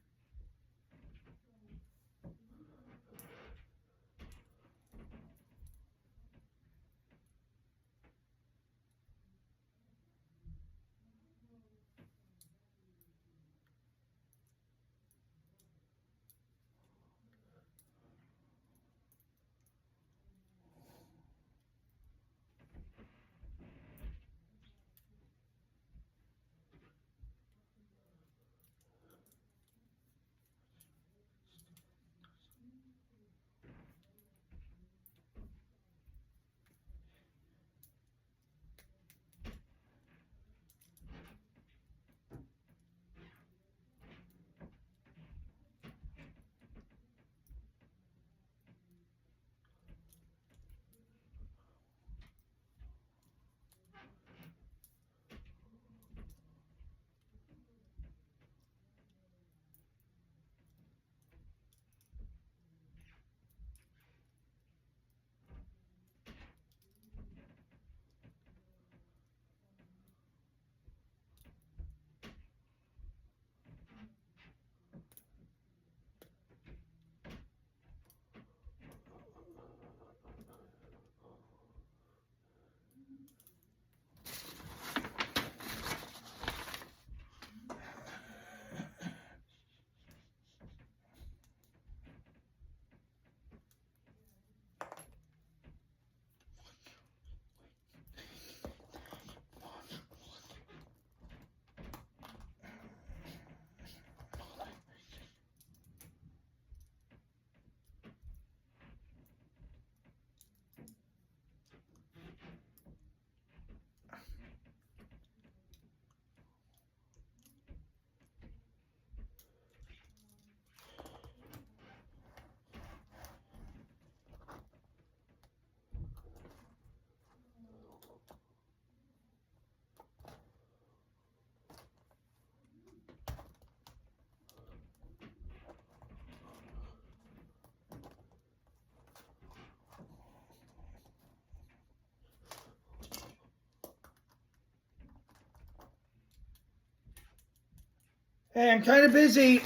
Hey, I'm kind of busy.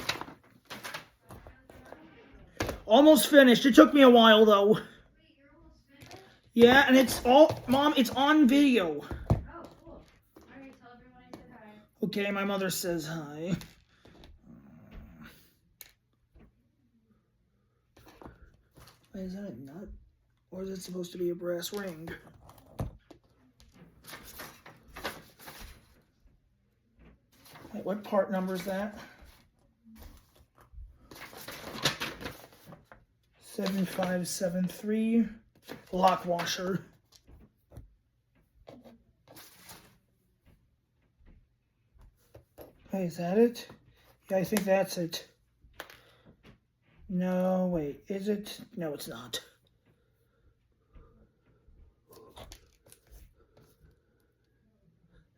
Almost finished. It took me a while, though. Yeah, and it's all... Mom, it's on video. Oh, cool. Alright, tell everyone I said hi. Okay, my mother says hi. Is that a nut? Or is it supposed to be a brass ring? Wait, what part number is that? 7573. Lock washer. Hey, is that it? Yeah, I think that's it. No, wait, is it? No, it's not.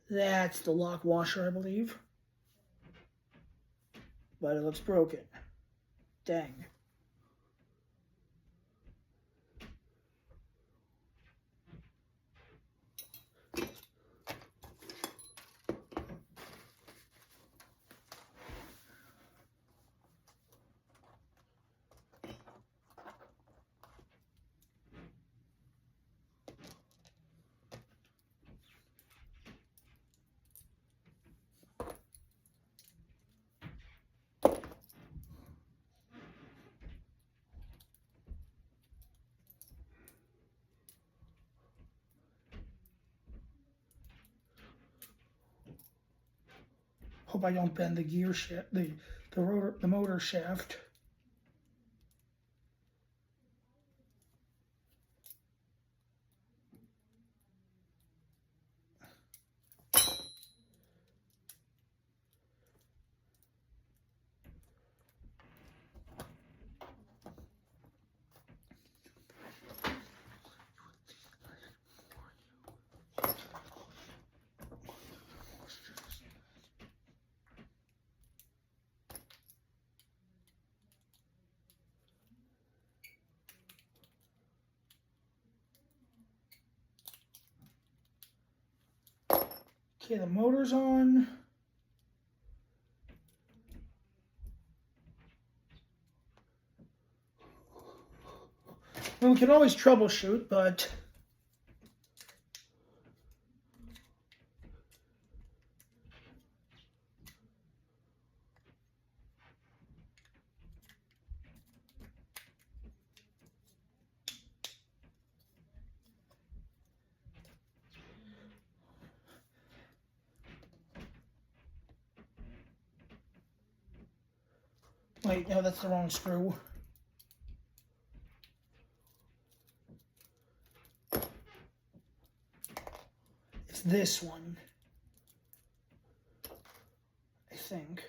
That's the lock washer, I believe. But it looks broken. Dang. Hope I don't bend the gear shaft, the motor shaft. Okay, the motor's on. Well, we can always troubleshoot, but... Wait, no, that's the wrong screw. It's this one. I think.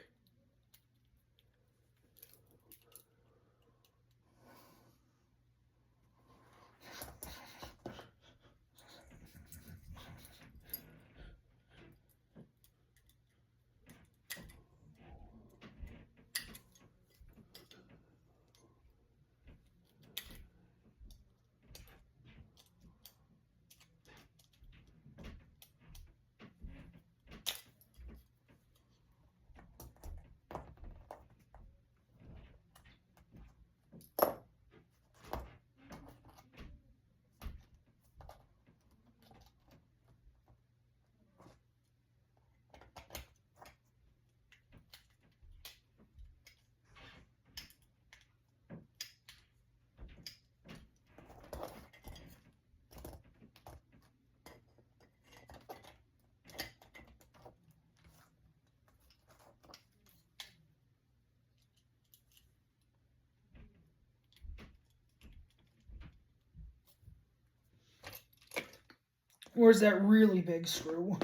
Where's that really big screw?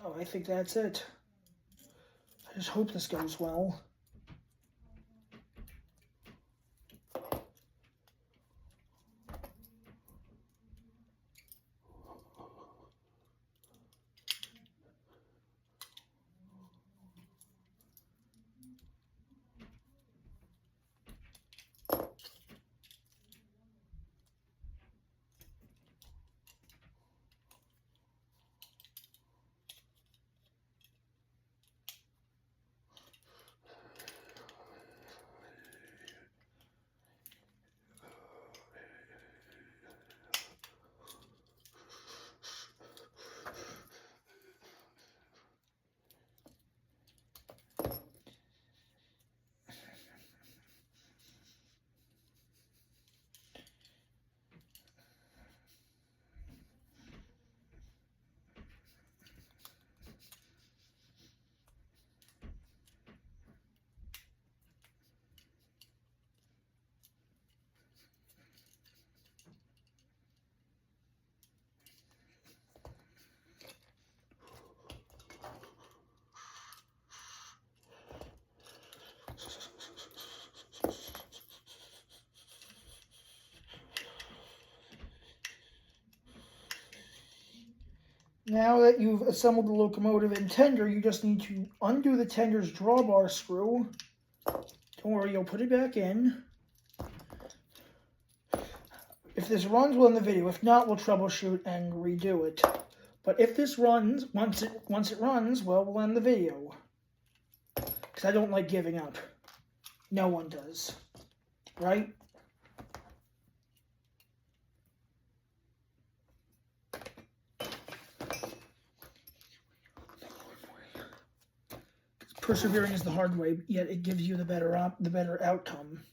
Oh, I think that's it. I just hope this goes well. Now that you've assembled the locomotive and tender, you just need to undo the tender's drawbar screw. Don't worry, you'll put it back in. If this runs, we'll end the video. If not, we'll troubleshoot and redo it. But if this runs, once it runs, well, we'll end the video. Because I don't like giving up. No one does. Right? Persevering is the hard way, yet it gives you the better outcome.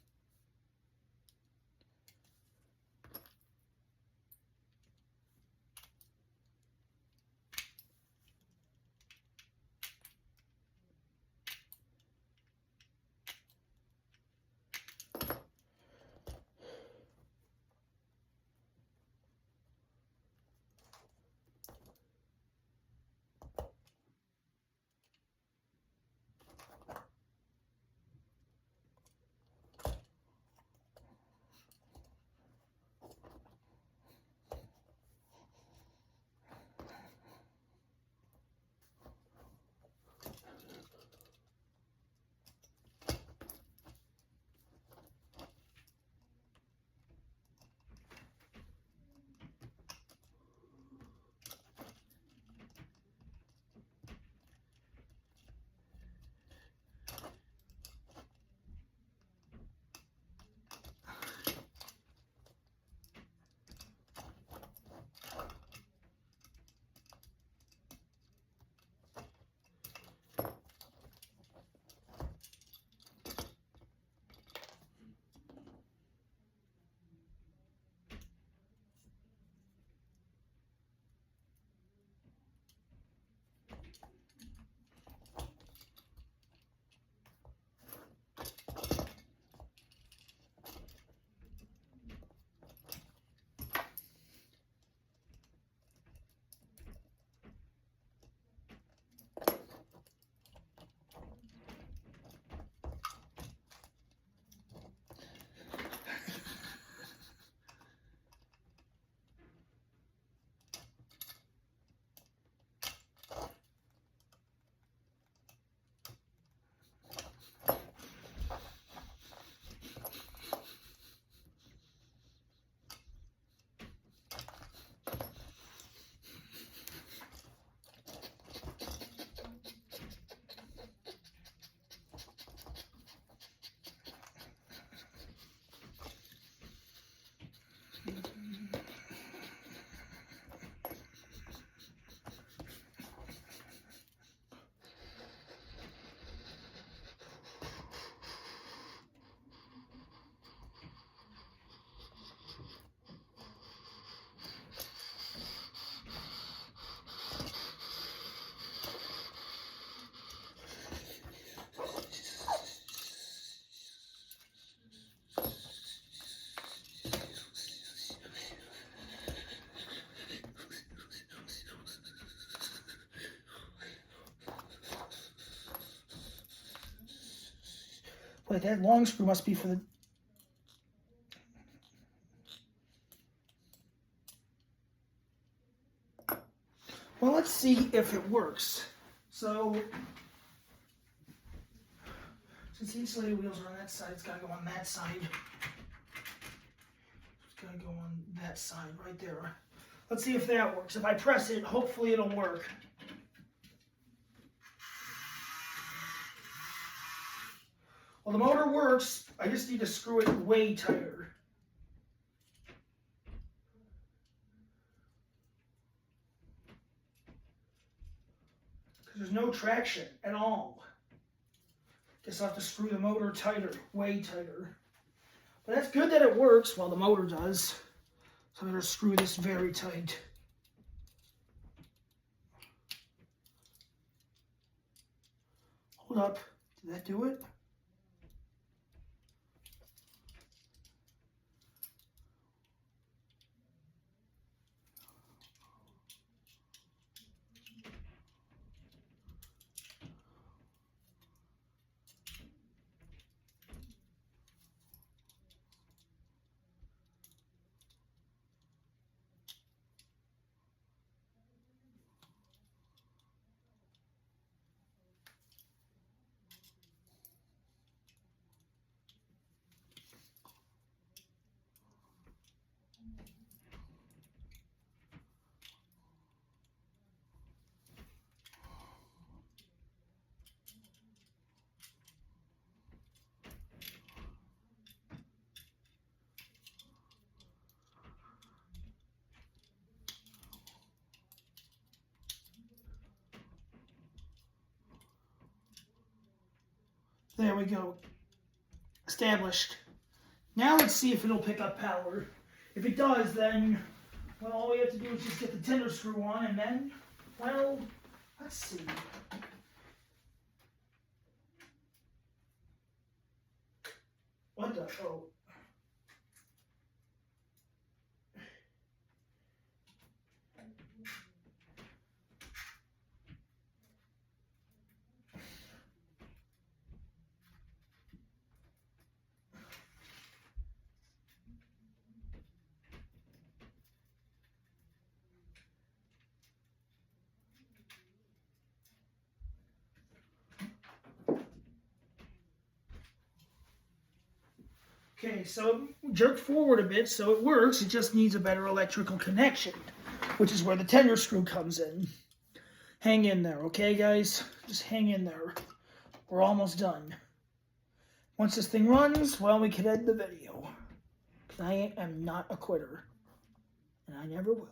Wait, that long screw must be for the... Well, let's see if it works. So, since the insulated wheels are on that side, it's got to go on that side. It's got to go on that side right there. Let's see if that works. If I press it, hopefully it'll work. Well, the motor works. I just need to screw it way tighter. Because there's no traction at all. Guess I'll have to screw the motor tighter, way tighter. But that's good that it works. Well, the motor does. So I'm going to screw this very tight. Hold up. Did that do it? There we go. Established. Now let's see if it'll pick up power. If it does, then, well, all we have to do is just get the tender screw on, and then, well, let's see. What the, oh. Okay, so jerk forward a bit so it works. It just needs a better electrical connection, which is where the tender screw comes in. Hang in there, okay, guys? Just hang in there. We're almost done. Once this thing runs, well, we can end the video. I am not a quitter, and I never will be.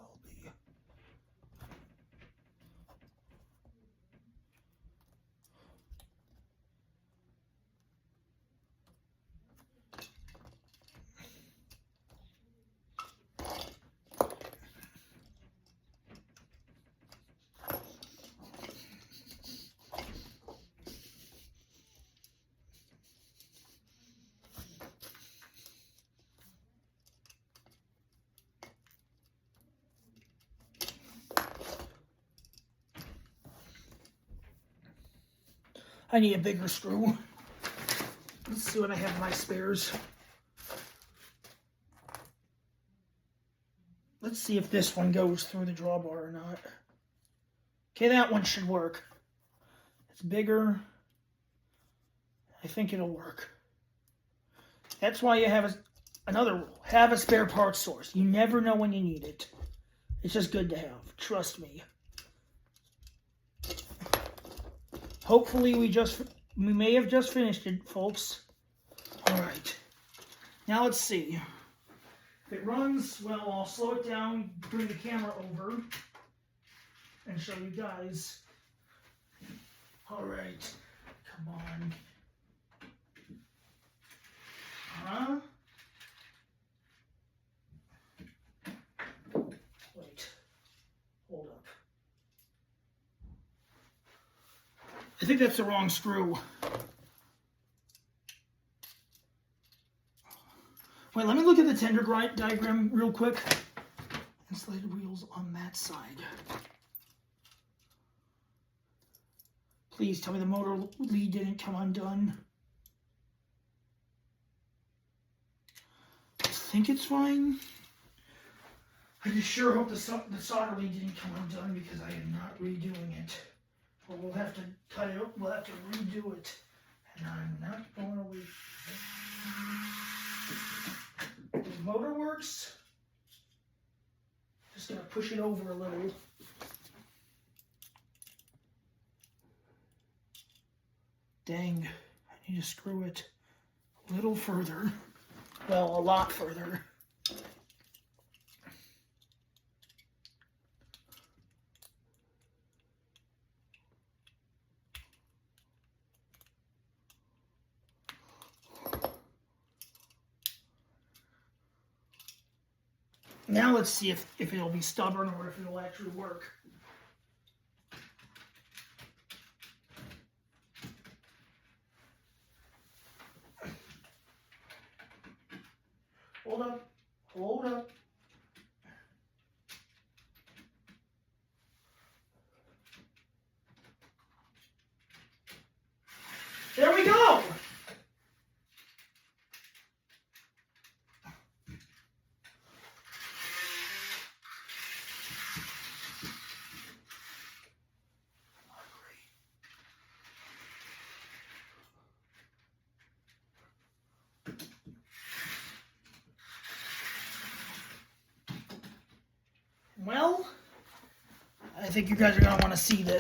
I need a bigger screw. Let's see what I have in my spares. Let's see if this one goes through the drawbar or not. Okay, that one should work. It's bigger. I think it'll work. That's why you have another rule. Have a spare parts source. You never know when you need it. It's just good to have. Trust me. Hopefully we may have just finished it, folks. All right. Now let's see. If it runs, well, I'll slow it down, bring the camera over, and show you guys. All right. Come on. Wait. Hold up. I think that's the wrong screw. Wait, let me look at the tender grind diagram real quick. Insulated wheels on that side. Please tell me the motor lead didn't come undone. I think it's fine. I just sure hope the solder lead didn't come undone because I am not redoing it. Or we'll have to cut it, we'll have to redo it. And I'm not going to leave. The motor works. Just gonna push it over a little. Dang, I need to screw it a little further. Well, a lot further. Now let's see if it'll be stubborn or if it'll actually work. Hold up, hold up. There we go! Well, I think you guys are going to want to see this.